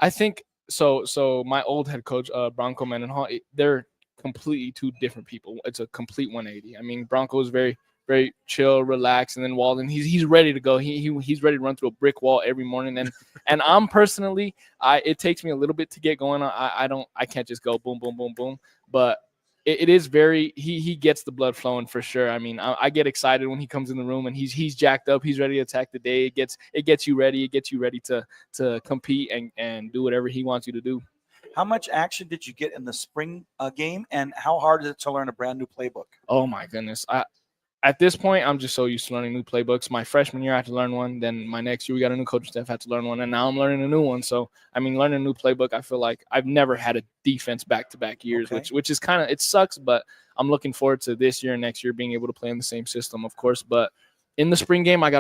I think so. So my old head coach, Bronco Mendenhall, they're completely two different people. It's a complete 180. I mean, Bronco is very, very chill, relaxed, and then Walden, he's ready to go. He's ready to run through a brick wall every morning. And I'm personally, it takes me a little bit to get going. I can't just go boom, boom, boom, boom. But it is very he gets the blood flowing for sure. I mean, I get excited when he comes in the room and he's jacked up. He's ready to attack the day. It gets you ready. It gets you ready to compete and do whatever he wants you to do. How much action did you get in the spring game, and how hard is it to learn a brand new playbook? Oh my goodness. At this point, I'm just so used to learning new playbooks. My freshman year, I had to learn one. Then my next year, we got a new coaching staff, had to learn one. And now I'm learning a new one. So, I mean, learning a new playbook, I feel like I've never had a defense back-to-back years, Okay. which is kind of – it sucks, but I'm looking forward to this year and next year being able to play in the same system, of course. But in the spring game, I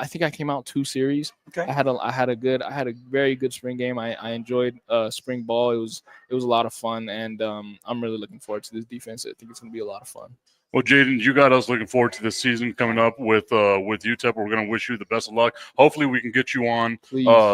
think I came out 2 series. Okay. I had a very good spring game. I enjoyed spring ball. It was a lot of fun, and I'm really looking forward to this defense. I think it's going to be a lot of fun. Well, Jayden, you got us looking forward to this season coming up with UTEP. We're going to wish you the best of luck. Hopefully, we can get you on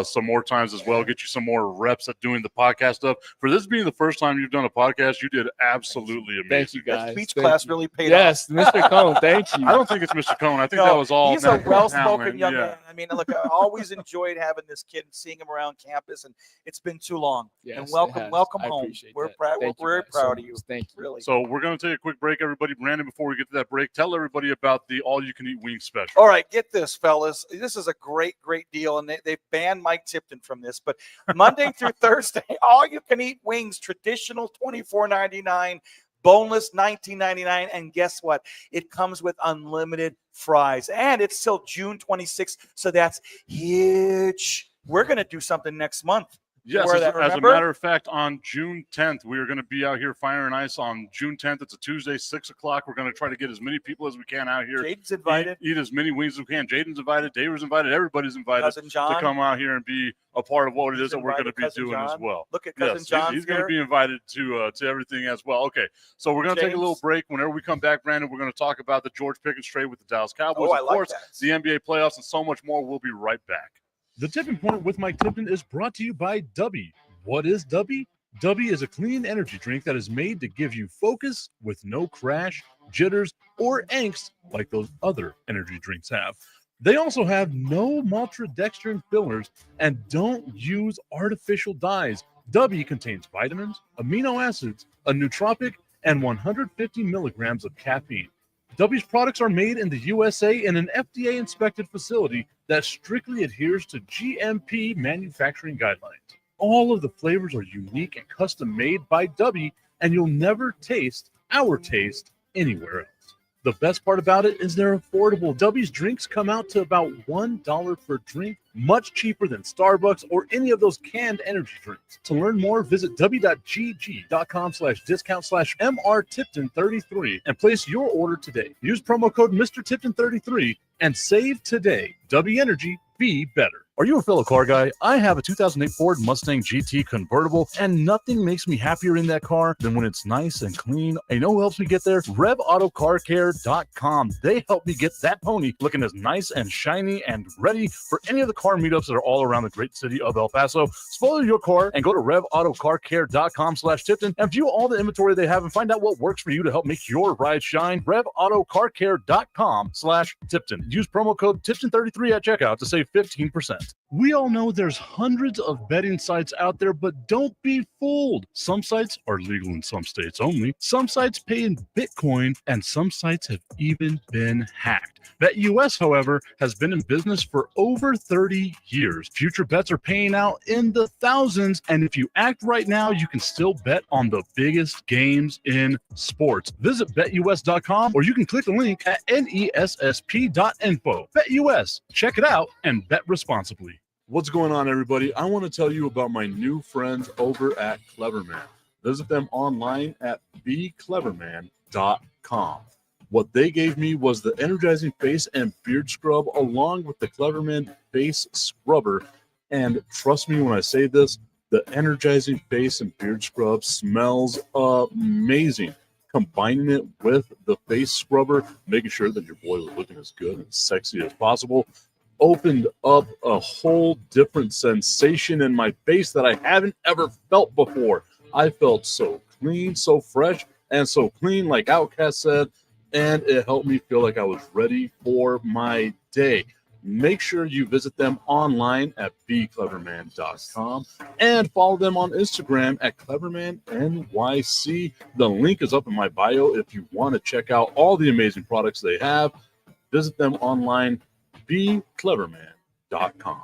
some more times as well, get you some more reps at doing the podcast stuff. For this being the first time you've done a podcast, you did absolutely amazing. Thank you, That guys. speech Thank class you. really paid Yes, off. Mr. Cone, thank you. I don't think it's Mr. Cohn. I think No, that was all. he's a natural well-spoken talent. young Yeah. man. I mean, look, I always enjoyed having this kid and seeing him around campus, and it's been too long. Yes, and it welcome has. home. I appreciate We're that. we're Thank you very guys so proud of you. much. Thank you. Really. So we're going to take a quick break, everybody. Brandon, before we get to that break, tell everybody about the all-you-can-eat wing special. All right, get this, fellas. This is a great deal, and they've banned Mike Tipton from this. But Monday through Thursday, all you can eat wings, traditional $24.99, boneless $19.99, and guess what? It comes with unlimited fries, and it's till June 26th, so that's huge. We're gonna do something next month. Yes, Wear as, that, as a remember? matter of fact, on June 10th, we are going to be out here Fire and Ice on June 10th. It's a Tuesday, 6 o'clock. We're going to try to get as many people as we can out here. Jayden's invited. Eat as many wings as we can. Jayden's invited. Daver's invited. Everybody's invited Cousin John. to come out here and be a part of what it He's is that we're going to invited, be Cousin doing as John. well. Look at Cousin John. He's going to be invited to everything as well. Okay, so we're going to take a little James. break. Whenever we come back, Brandon, we're going to talk about the George Pickens trade with the Dallas Cowboys. Oh, I of like course, that. the NBA playoffs and so much more. We'll be right back. The Tipping Point with Mike Tipton is brought to you by Dubby. What is Dubby? W is a clean energy drink that is made to give you focus with no crash, jitters, or angst like those other energy drinks have. They also have no maltodextrin fillers and don't use artificial dyes. W contains vitamins, amino acids, a nootropic, and 150 milligrams of caffeine. W's products are made in the USA in an FDA-inspected facility that strictly adheres to GMP manufacturing guidelines. All of the flavors are unique and custom made by W, and you'll never taste our taste anywhere else. The best part about it is they're affordable. W's drinks come out to about $1 per drink, much cheaper than Starbucks or any of those canned energy drinks. To learn more, visit w.gg.com/MRTipton33 and place your order today. Use promo code MrTipton33 and save today. W Energy, be better. Are you a fellow car guy? I have a 2008 Ford Mustang GT convertible, and nothing makes me happier in that car than when it's nice and clean. And you know who helps me get there? RevAutoCarCare.com. They help me get that pony looking as nice and shiny and ready for any of the car meetups that are all around the great city of El Paso. Spoil your car and go to RevAutoCarCare.com/Tipton and view all the inventory they have and find out what works for you to help make your ride shine. RevAutoCarCare.com/Tipton. Use promo code Tipton33 at checkout to save 15%. We all know there's hundreds of betting sites out there, but don't be fooled. Some sites are legal in some states only. Some sites pay in Bitcoin, and some sites have even been hacked. BetUS, however, has been in business for over 30 years. Future bets are paying out in the thousands, and if you act right now, you can still bet on the biggest games in sports. Visit BetUS.com, or you can click the link at nessp.info. BetUS, check it out and bet responsibly. What's going on, everybody? I want to tell you about my new friends over at Cleverman. Visit them online at becleverman.com. What they gave me was the energizing face and beard scrub along with the Cleverman face scrubber. And trust me when I say this, the energizing face and beard scrub smells amazing. Combining it with the face scrubber, making sure that your boy was looking as good and sexy as possible, opened up a whole different sensation in my face that I haven't ever felt before. I felt so clean, so fresh, and so clean, like Outcast said, and it helped me feel like I was ready for my day. Make sure you visit them online at becleverman.com and follow them on Instagram at clevermannyc. The link is up in my bio if you want to check out all the amazing products they have. Visit them online, becleverman.com.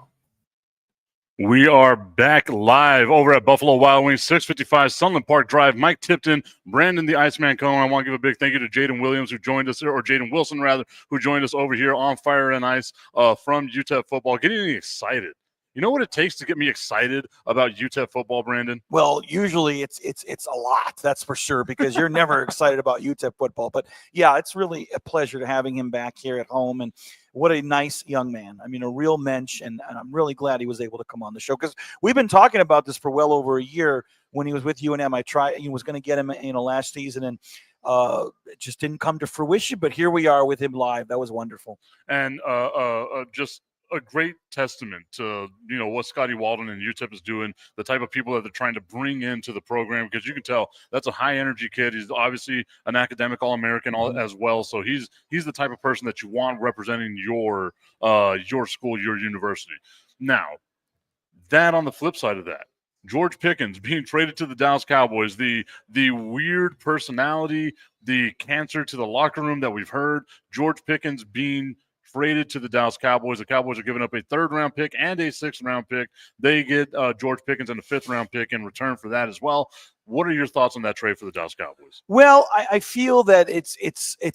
We are back live over at Buffalo Wild Wings, 655 Sunland Park Drive. Mike Tipton, Brandon the Iceman Cohen. I want to give a big thank you to Jayden Williams, who joined us, or Jayden Wilson, rather, who joined us over here on Fire and Ice from UTEP football. Getting me excited. You know what it takes to get me excited about UTEP football, Brandon? Well, usually it's a lot, that's for sure, because you're never excited about UTEP football. But yeah, it's really a pleasure to having him back here at home. And what a nice young man. I mean, a real mensch. And I'm really glad he was able to come on the show, because we've been talking about this for well over a year. When he was with UNM, he was going to get him last season, and it just didn't come to fruition. But here we are with him live. That was wonderful. And just a great testament to what Scotty Walden and UTEP is doing, the type of people that they're trying to bring into the program, because you can tell that's a high energy kid. He's obviously an academic All-American as well, so he's the type of person that you want representing your school, your university. Now, that on the flip side of that, George Pickens being traded to the Dallas Cowboys, the weird personality, the cancer to the locker room that we've heard, George Pickens being traded to the Dallas Cowboys. The Cowboys are giving up a 3rd-round pick and a 6th-round pick. They get George Pickens and a 5th-round pick in return for that as well. What are your thoughts on that trade for the Dallas Cowboys? Well, I feel that it's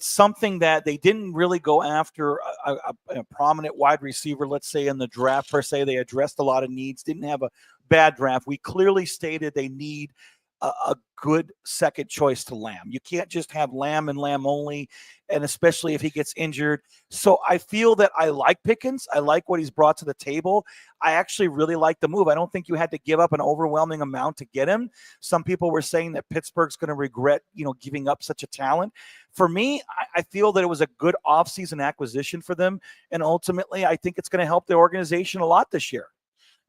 something that they didn't really go after a prominent wide receiver, let's say, in the draft per se. They addressed a lot of needs, didn't have a bad draft. We clearly stated they need a good second choice to Lamb. You can't just have Lamb and Lamb only, and especially if he gets injured. So I feel that I like Pickens. I like what he's brought to the table. I actually really like the move. I don't think you had to give up an overwhelming amount to get him. Some people were saying that Pittsburgh's going to regret, giving up such a talent. For me, I feel that it was a good offseason acquisition for them, and ultimately I think it's going to help the organization a lot this year.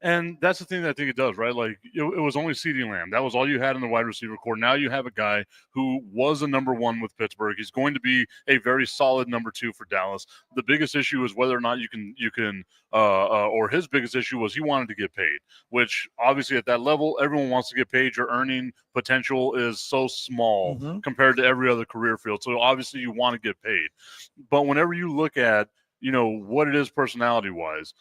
And that's the thing that I think it does, right? Like, it was only CeeDee Lamb. That was all you had in the wide receiver core. Now you have a guy who was a number 1 with Pittsburgh. He's going to be a very solid number 2 for Dallas. The biggest issue is whether or not you can or his biggest issue was he wanted to get paid, which obviously at that level, everyone wants to get paid. Your earning potential is so small compared to every other career field. So obviously you want to get paid. But whenever you look at, what it is personality-wise,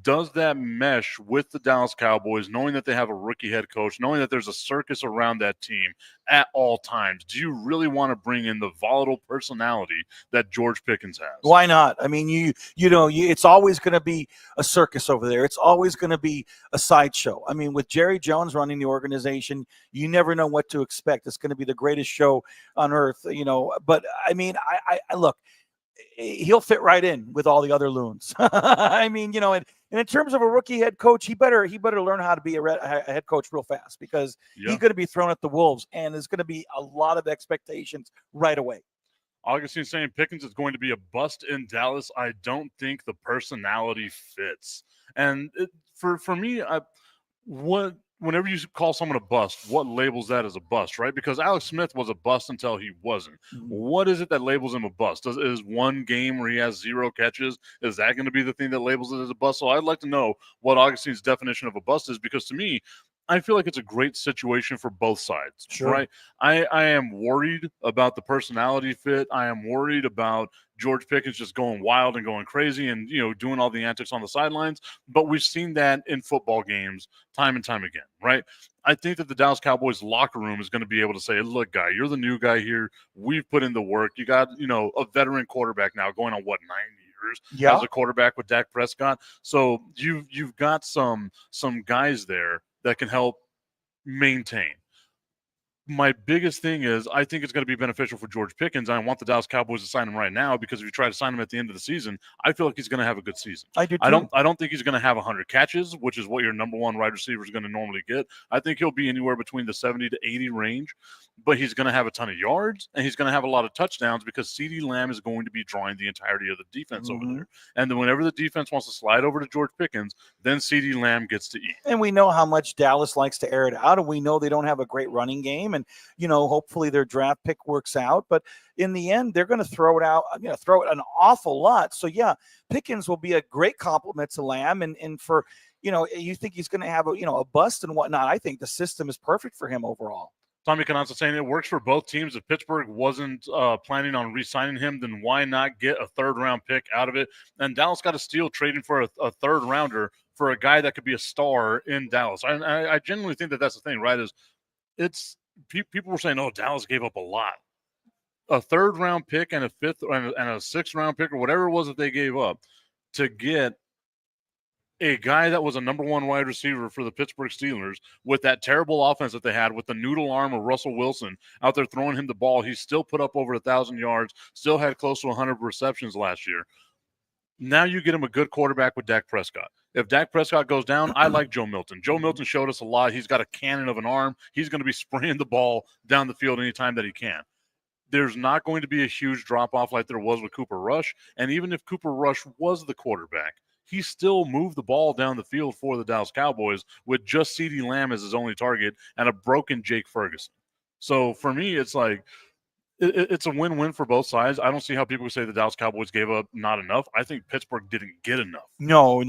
does that mesh with the Dallas Cowboys, knowing that they have a rookie head coach, knowing that there's a circus around that team at all times? Do you really want to bring in the volatile personality that George Pickens has? Why not? I mean, it's always going to be a circus over there. It's always going to be a sideshow. I mean, with Jerry Jones running the organization, you never know what to expect. It's going to be the greatest show on earth, But I mean, I look, he'll fit right in with all the other loons. I mean, and in terms of a rookie head coach, he better learn how to be a head coach real fast, because he's going to be thrown at the wolves, and there's going to be a lot of expectations right away. Augustine saying Pickens is going to be a bust in Dallas. I don't think the personality fits. And for me, whenever you call someone a bust, what labels that as a bust, right? Because Alex Smith was a bust until he wasn't. What is it that labels him a bust? Is one game where he has 0 catches, is that going to be the thing that labels it as a bust? So I'd like to know what Augustine's definition of a bust is, because to me, I feel like it's a great situation for both sides, right? I am worried about the personality fit. I am worried about George Pickens just going wild and going crazy and, doing all the antics on the sidelines. But we've seen that in football games time and time again, right? I think that the Dallas Cowboys locker room is going to be able to say, look, guy, you're the new guy here. We've put in the work. You got, a veteran quarterback now going on 9 years as a quarterback with Dak Prescott. So you've got some guys there that can help maintain. My biggest thing is I think it's going to be beneficial for George Pickens. I want the Dallas Cowboys to sign him right now, because if you try to sign him at the end of the season, I feel like he's going to have a good season. I do too. I don't think he's going to have 100 catches, which is what your number 1 wide receiver is going to normally get. I think he'll be anywhere between the 70 to 80 range, but he's going to have a ton of yards, and he's going to have a lot of touchdowns, because CeeDee Lamb is going to be drawing the entirety of the defense over there. And then whenever the defense wants to slide over to George Pickens, then CeeDee Lamb gets to eat. And we know how much Dallas likes to air it out, and we know they don't have a great running game, and hopefully their draft pick works out. But in the end, they're going to throw it out, throw it an awful lot. So yeah, Pickens will be a great compliment to Lamb, and for you think he's going to have a bust and whatnot. I think the system is perfect for him overall. Tommy Cananza saying it works for both teams. If Pittsburgh wasn't planning on re-signing him, then why not get a 3rd-round pick out of it? And Dallas got a steal trading for a 3rd-rounder for a guy that could be a star in Dallas. I genuinely think that that's the thing, right? People were saying, oh, Dallas gave up a lot. A 3rd-round pick and a 5th and a 6th-round pick, or whatever it was that they gave up, to get a guy that was a number 1 wide receiver for the Pittsburgh Steelers, with that terrible offense that they had, with the noodle arm of Russell Wilson out there throwing him the ball. He still put up over 1,000 yards, still had close to 100 receptions last year. Now you get him a good quarterback with Dak Prescott. If Dak Prescott goes down, I like Joe Milton. Joe Milton showed us a lot. He's got a cannon of an arm. He's going to be spraying the ball down the field anytime that he can. There's not going to be a huge drop-off like there was with Cooper Rush. And even if Cooper Rush was the quarterback, he still moved the ball down the field for the Dallas Cowboys with just CeeDee Lamb as his only target and a broken Jake Ferguson. So for me, it's like it's a win-win for both sides. I don't see how people say the Dallas Cowboys gave up not enough. I think Pittsburgh didn't get enough. No.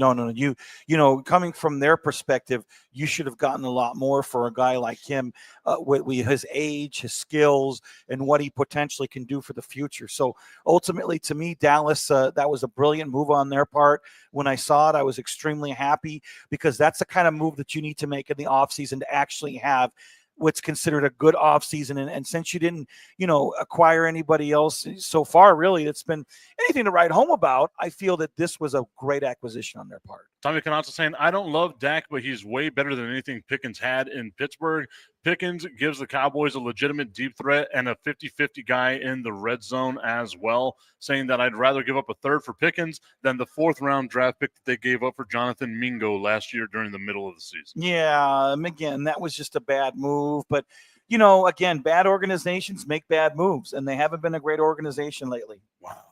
Coming from their perspective, you should have gotten a lot more for a guy like him with his age, his skills, and what he potentially can do for the future. So ultimately, to me, Dallas, that was a brilliant move on their part. When I saw it, I was extremely happy, because that's the kind of move that you need to make in the offseason to actually have what's considered a good offseason. And since you didn't, acquire anybody else so far, really, it's been anything to write home about. I feel that this was a great acquisition on their part. Tommy Canazza saying, I don't love Dak, but he's way better than anything Pickens had in Pittsburgh. Pickens gives the Cowboys a legitimate deep threat and a 50-50 guy in the red zone as well, saying that I'd rather give up a 3rd for Pickens than the 4th-round draft pick that they gave up for Jonathan Mingo last year during the middle of the season. Yeah, again, that was just a bad move. But, again, bad organizations make bad moves, and they haven't been a great organization lately. Wow.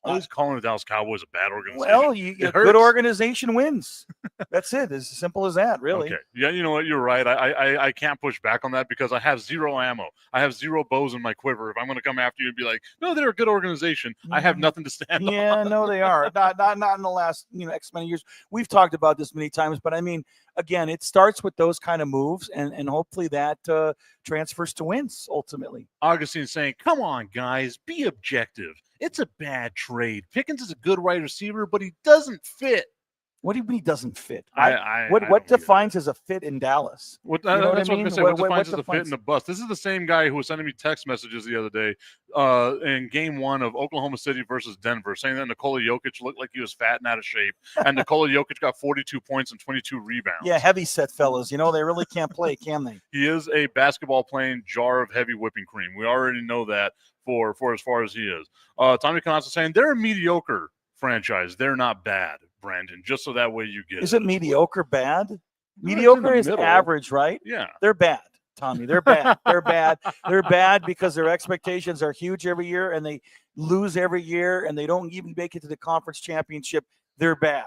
Always calling the Dallas Cowboys a bad organization. Well, a good organization wins. That's it. It's as simple as that, really. Okay. Yeah, you know what? You're right. I can't push back on that because I have zero ammo. I have zero bows in my quiver. If I'm going to come after you and be like, no, they're a good organization, I have nothing to stand on. Yeah, no, they are. Not in the last X many years. We've talked about this many times, but I mean, again, it starts with those kind of moves, and hopefully that transfers to wins ultimately. Augustine saying, come on, guys, be objective. It's a bad trade. Pickens is a good wide receiver, but he doesn't fit. What do you mean he doesn't fit? What defines as a fit in Dallas? That's what I was going to say. What defines as a fit in the bust? This is the same guy who was sending me text messages the other day in game 1 of Oklahoma City versus Denver, saying that Nikola Jokic looked like he was fat and out of shape, and Nikola Jokic got 42 points and 22 rebounds. Yeah, heavy set fellas. They really can't play, can they? He is a basketball-playing jar of heavy whipping cream. We already know that for as far as he is. Tommy Canassa saying they're a mediocre franchise. They're not bad, Brandon, just so that way you get it. Is it mediocre bad? Mediocre is average, right? Yeah. They're bad, Tommy. They're bad. They're bad. They're bad because their expectations are huge every year, and they lose every year, and they don't even make it to the conference championship. They're bad.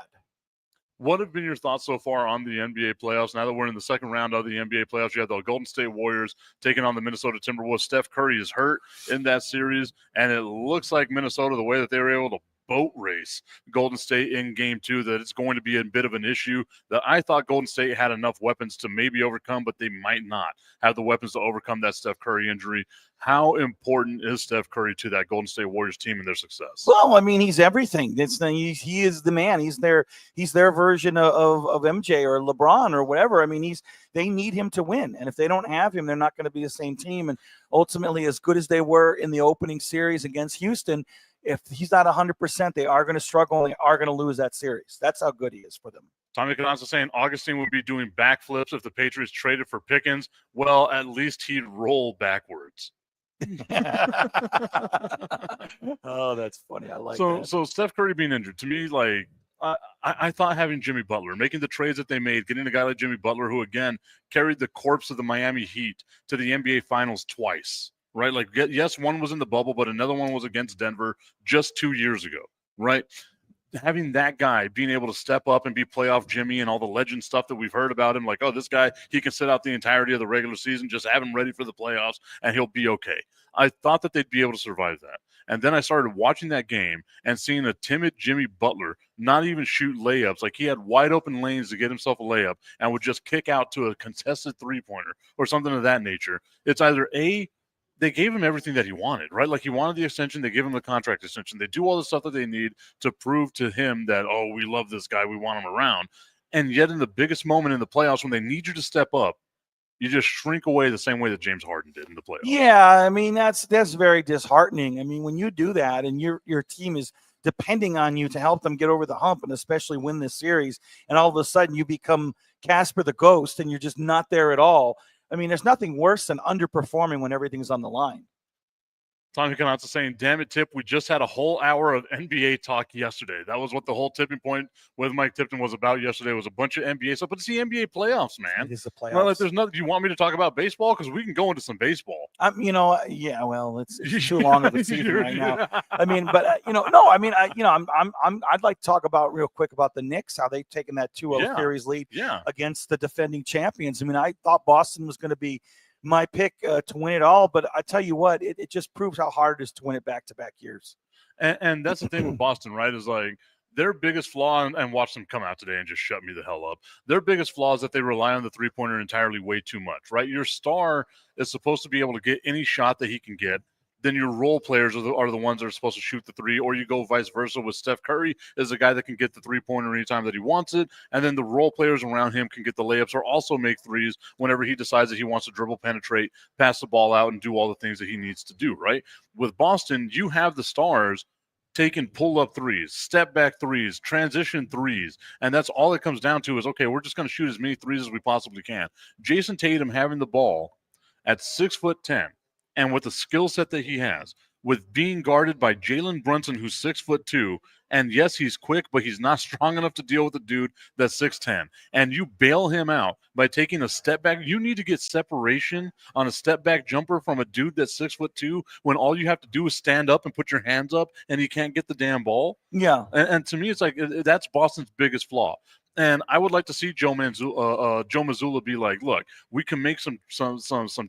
What have been your thoughts so far on the NBA playoffs? Now that we're in the second round of the NBA playoffs, you have the Golden State Warriors taking on the Minnesota Timberwolves. Steph Curry is hurt in that series, and it looks like Minnesota, the way that they were able to boat race Golden State in game 2, that it's going to be a bit of an issue that I thought Golden State had enough weapons to maybe overcome, but they might not have the weapons to overcome that Steph Curry injury. How important is Steph Curry to that Golden State Warriors team and their success? Well, I mean, he's everything. He is the man. He's their version of MJ or LeBron or whatever. I mean, they need him to win, and if they don't have him, they're not going to be the same team. And ultimately, as good as they were in the opening series against Houston, if he's not 100%, they are going to struggle and they are going to lose that series. That's how good he is for them. Tommy Canassa saying Augustine would be doing backflips if the Patriots traded for Pickens. Well, at least he'd roll backwards. Oh, that's funny. I like that. So Steph Curry being injured, to me, like, I thought having Jimmy Butler, making the trades that they made, getting a guy like Jimmy Butler, who, again, carried the corpse of the Miami Heat to the NBA Finals twice. Right? Like, yes, one was in the bubble, but another one was against Denver just 2 years ago, right? Having that guy being able to step up and be playoff Jimmy and all the legend stuff that we've heard about him, like, oh, this guy, he can sit out the entirety of the regular season, just have him ready for the playoffs, and he'll be okay. I thought that they'd be able to survive that. And then I started watching that game and seeing a timid Jimmy Butler not even shoot layups. Like, he had wide open lanes to get himself a layup and would just kick out to a contested three-pointer or something of that nature. It's either they gave him everything that he wanted, right? Like, he wanted the extension. They gave him the contract extension. They do all the stuff that they need to prove to him that, oh, we love this guy. We want him around. And yet in the biggest moment in the playoffs, when they need you to step up, you just shrink away the same way that James Harden did in the playoffs. Yeah, I mean, that's very disheartening. I mean, when you do that and your team is depending on you to help them get over the hump and especially win this series, and all of a sudden you become Casper the Ghost and you're just not there at all. I mean, there's nothing worse than underperforming when everything's on the line. Tommy Canazza saying, damn it, Tip, we just had a whole hour of NBA talk yesterday. That was what the whole tipping point with Mike Tipton was about yesterday. It was a bunch of NBA stuff, but it's the NBA playoffs, man. It is the playoffs. Well, like, there's nothing. Do you want me to talk about baseball? Because we can go into some baseball. Yeah, well, it's too long of a season right now. I mean, but I'd like to talk about real quick about the Knicks, how they've taken that 2-0 series lead against the defending champions. I mean, I thought Boston was going to be my pick to win it all, but I tell you what, it just proves how hard it is to win it back-to-back years. And that's the thing with Boston, right, is like their biggest flaw, and watch them come out today and just shut me the hell up. Their biggest flaw is that they rely on the three-pointer entirely way too much, right? Your star is supposed to be able to get any shot that he can get. Then your role players are the ones that are supposed to shoot the three, or you go vice versa with Steph Curry is the guy that can get the three-pointer anytime that he wants it, and then the role players around him can get the layups or also make threes whenever he decides that he wants to dribble, penetrate, pass the ball out, and do all the things that he needs to do, right? With Boston, you have the stars taking pull-up threes, step-back threes, transition threes, and that's all it comes down to is, okay, we're just going to shoot as many threes as we possibly can. Jason Tatum having the ball at 6'10", and with the skill set that he has, with being guarded by Jalen Brunson, who's 6'2", and yes, he's quick, but he's not strong enough to deal with a dude that's 6'10". And you bail him out by taking a step back. You need to get separation on a step back jumper from a dude that's 6'2", when all you have to do is stand up and put your hands up, and he can't get the damn ball. Yeah. And to me, it's like that's Boston's biggest flaw. And I would like to see Joe Mazzulla be like, look, we can make some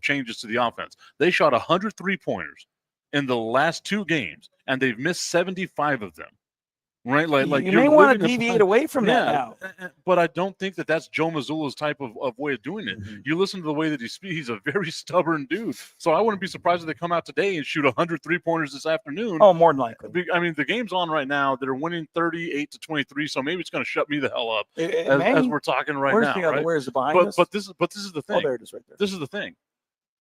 changes to the offense. They shot 100 3-pointers in the last 2 games, and they've missed 75 of them. Right, like you may want to deviate away from that now. But I don't think that that's Joe Mazzulla's type of way of doing it. Mm-hmm. You listen to the way that he speaks; he's a very stubborn dude. So I wouldn't be surprised if they come out today and shoot 100 3-pointers this afternoon. Oh, more than likely. I mean, the game's on right now. They're winning 38-23, so maybe it's going to shut me the hell up as we're talking right now. Right? Where's the behind us? But this is the thing. Oh, there it is, right there. This is the thing.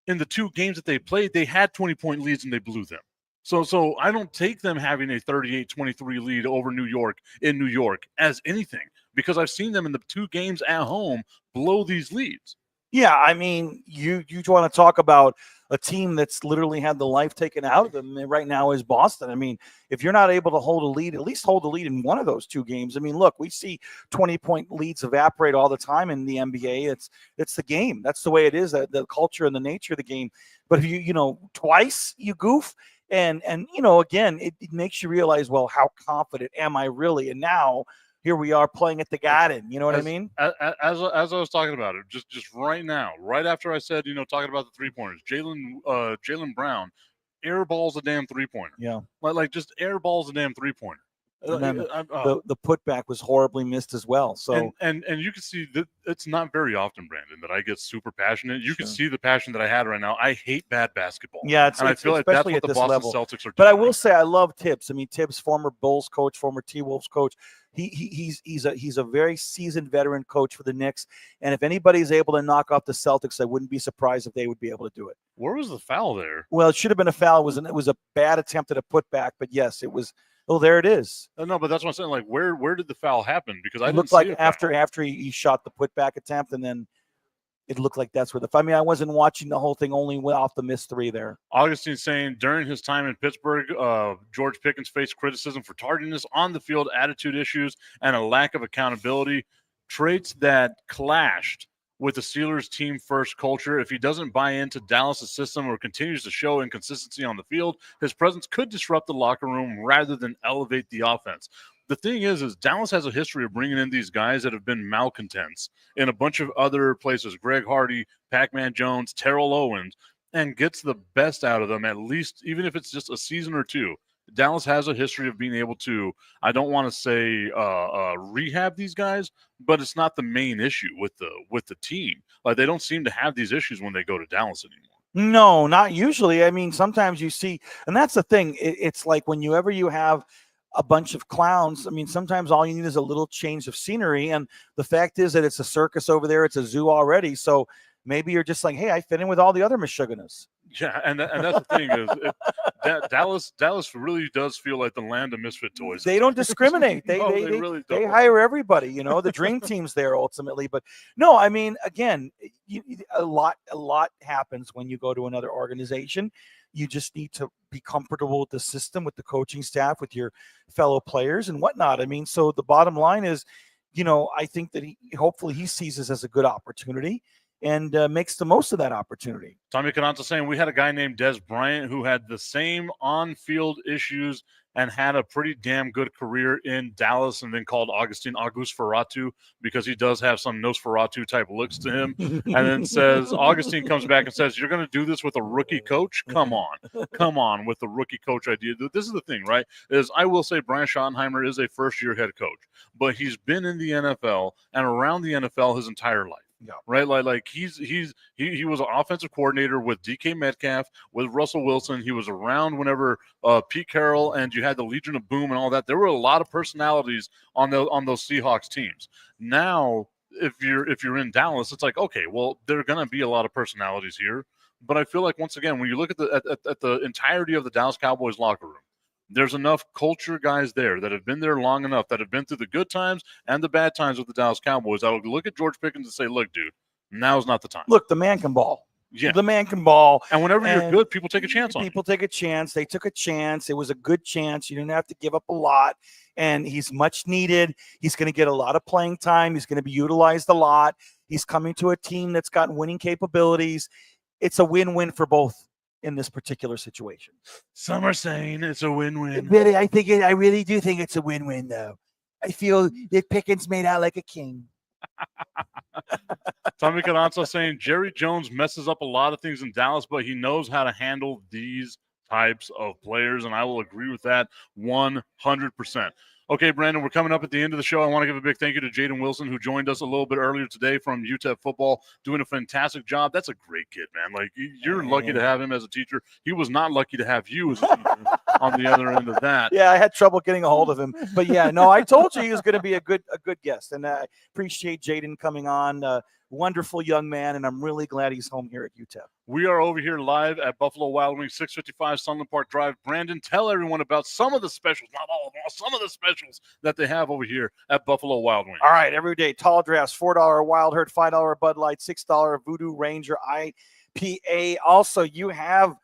In the 2 games that they played, they had 20-point leads and they blew them. So I don't take them having a 38-23 lead over New York in New York as anything, because I've seen them in the 2 games at home blow these leads. Yeah, I mean, you want to talk about a team that's literally had the life taken out of them right now is Boston. I mean, if you're not able to hold a lead, at least hold a lead in one of those 2 games. I mean, look, we see 20-point leads evaporate all the time in the NBA. It's the game. That's the way it is, the culture and the nature of the game. But if you twice you goof, and again, it makes you realize, well, how confident am I really? And now here we are playing at the Garden. You know what I mean? As I was talking about it, just right now, right after I said, talking about the 3-pointers, Jaylen Brown airballs a damn 3-pointer. Yeah, like just airballs a damn 3-pointer. And then the putback was horribly missed as well. So and you can see that it's not very often, Brandon, that I get super passionate. You can see the passion that I had right now. I hate bad basketball. Yeah, I feel like that's what the Boston level. Celtics are doing. But I will say I love Tibbs. I mean, Tibbs, former Bulls coach, former T-Wolves coach. He's a very seasoned veteran coach for the Knicks. And if anybody's able to knock off the Celtics, I wouldn't be surprised if they would be able to do it. Where was the foul there? Well, it should have been a foul. It was a bad attempt at a putback, but yes, it was. Oh, there it is. No, but that's what I'm saying. Like, where did the foul happen? Because I looked didn't like after he shot the putback attempt, and then it looked like that's where I mean, I wasn't watching the whole thing, only went off the missed 3 there. Augustine saying during his time in Pittsburgh, George Pickens faced criticism for tardiness on the field, attitude issues, and a lack of accountability, traits that clashed with the Steelers' team-first culture. If he doesn't buy into Dallas' system or continues to show inconsistency on the field, his presence could disrupt the locker room rather than elevate the offense. The thing is Dallas has a history of bringing in these guys that have been malcontents in a bunch of other places, Greg Hardy, Pac-Man Jones, Terrell Owens, and gets the best out of them, at least, even if it's just a season or 2. Dallas has a history of being able to, I don't want to say rehab these guys, but it's not the main issue with the team. Like, they don't seem to have these issues when they go to Dallas anymore. No, not usually. I mean, sometimes you see, and that's the thing. It's like whenever you have a bunch of clowns, I mean, sometimes all you need is a little change of scenery. And the fact is that it's a circus over there. It's a zoo already. So maybe you're just like, hey, I fit in with all the other Michiganers. Yeah, and that's the thing is Dallas really does feel like the land of misfit toys. They don't discriminate. They really don't. They hire everybody. The dream team's there ultimately. But no, I mean, again, a lot happens when you go to another organization. You just need to be comfortable with the system, with the coaching staff, with your fellow players and whatnot. I mean, so the bottom line is, I think that hopefully he sees this as a good opportunity and makes the most of that opportunity. Tommy Cananza saying we had a guy named Des Bryant who had the same on-field issues and had a pretty damn good career in Dallas, and then called August Ferratu because he does have some Nosferatu type looks to him. And then says, Augustine comes back and says, you're going to do this with a rookie coach? Come on with the rookie coach idea. This is the thing, right? Is I will say Brian Schottenheimer is a first-year head coach, but he's been in the NFL and around the NFL his entire life. Yeah. Right. Like he was an offensive coordinator with DK Metcalf, with Russell Wilson. He was around whenever Pete Carroll and you had the Legion of Boom and all that. There were a lot of personalities on those Seahawks teams. Now, if you're in Dallas, it's like, okay, well, there are going to be a lot of personalities here. But I feel like, once again, when you look at the entirety of the Dallas Cowboys locker room, there's enough culture guys there that have been there long enough, that have been through the good times and the bad times with the Dallas Cowboys. I would look at George Pickens and say, look, dude, now's not the time. Look, the man can ball. Yeah. The man can ball. And whenever you're And good, people take a chance on you. People take a chance. They took a chance. It was a good chance. You didn't have to give up a lot. And he's much needed. He's going to get a lot of playing time. He's going to be utilized a lot. He's coming to a team that's got winning capabilities. It's a win-win for both in this particular situation. Some are saying it's a win-win. Really, I really do think it's a win-win, though. I feel that Pickens made out like a king. Tommy Carranza saying Jerry Jones messes up a lot of things in Dallas, but he knows how to handle these types of players, and I will agree with that 100%. Okay, Brandon, we're coming up at the end of the show. I want to give a big thank you to Jayden Wilson, who joined us a little bit earlier today from UTEP football, doing a fantastic job. That's a great kid, man. Like, you're lucky to have him as a teacher. He was not lucky to have you as a teacher on the other end of that. Yeah, I had trouble getting a hold of him. But, yeah, no, I told you he was going to be a good guest, and I appreciate Jayden coming on. Wonderful young man, and I'm really glad he's home here at UTEP. We are over here live at Buffalo Wild Wings, 655 Sunland Park Drive. Brandon, tell everyone about some of the specials, not all of them, some of the specials that they have over here at Buffalo Wild Wings. All right, every day, tall drafts, $4 Wild Herd, $5 Bud Light, $6 Voodoo Ranger IPA. Also, you have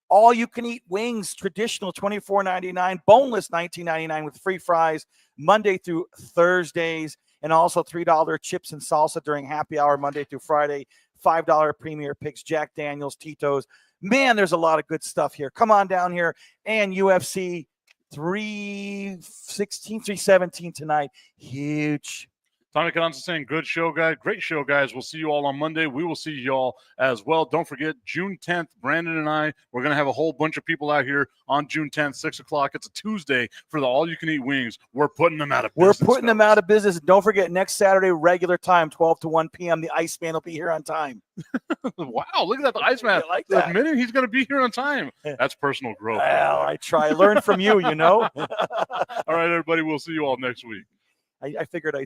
all-you-can-eat wings, traditional $24.99, boneless $19.99 with free fries Monday through Thursdays, and also $3 chips and salsa during happy hour Monday through Friday, $5 Premier Picks, Jack Daniels, Tito's. Man, there's a lot of good stuff here. Come on down here. And UFC 316, 317 tonight. Huge. Tommy Carranza saying, good show, guys. Great show, guys. We'll see you all on Monday. We will see y'all as well. Don't forget, June 10th, Brandon and I, we're going to have a whole bunch of people out here on June 10th, 6 o'clock. It's a Tuesday for the all-you-can-eat wings. We're putting them out of business. We're putting them out of business. Don't forget, next Saturday, regular time, 12 to 1 p.m., the Iceman will be here on time. Wow, look at that. The Iceman. I like that. The minute he's going to be here on time. That's personal growth. Well, I try. I learn from you, you know. All right, everybody. We'll see you all next week. I figured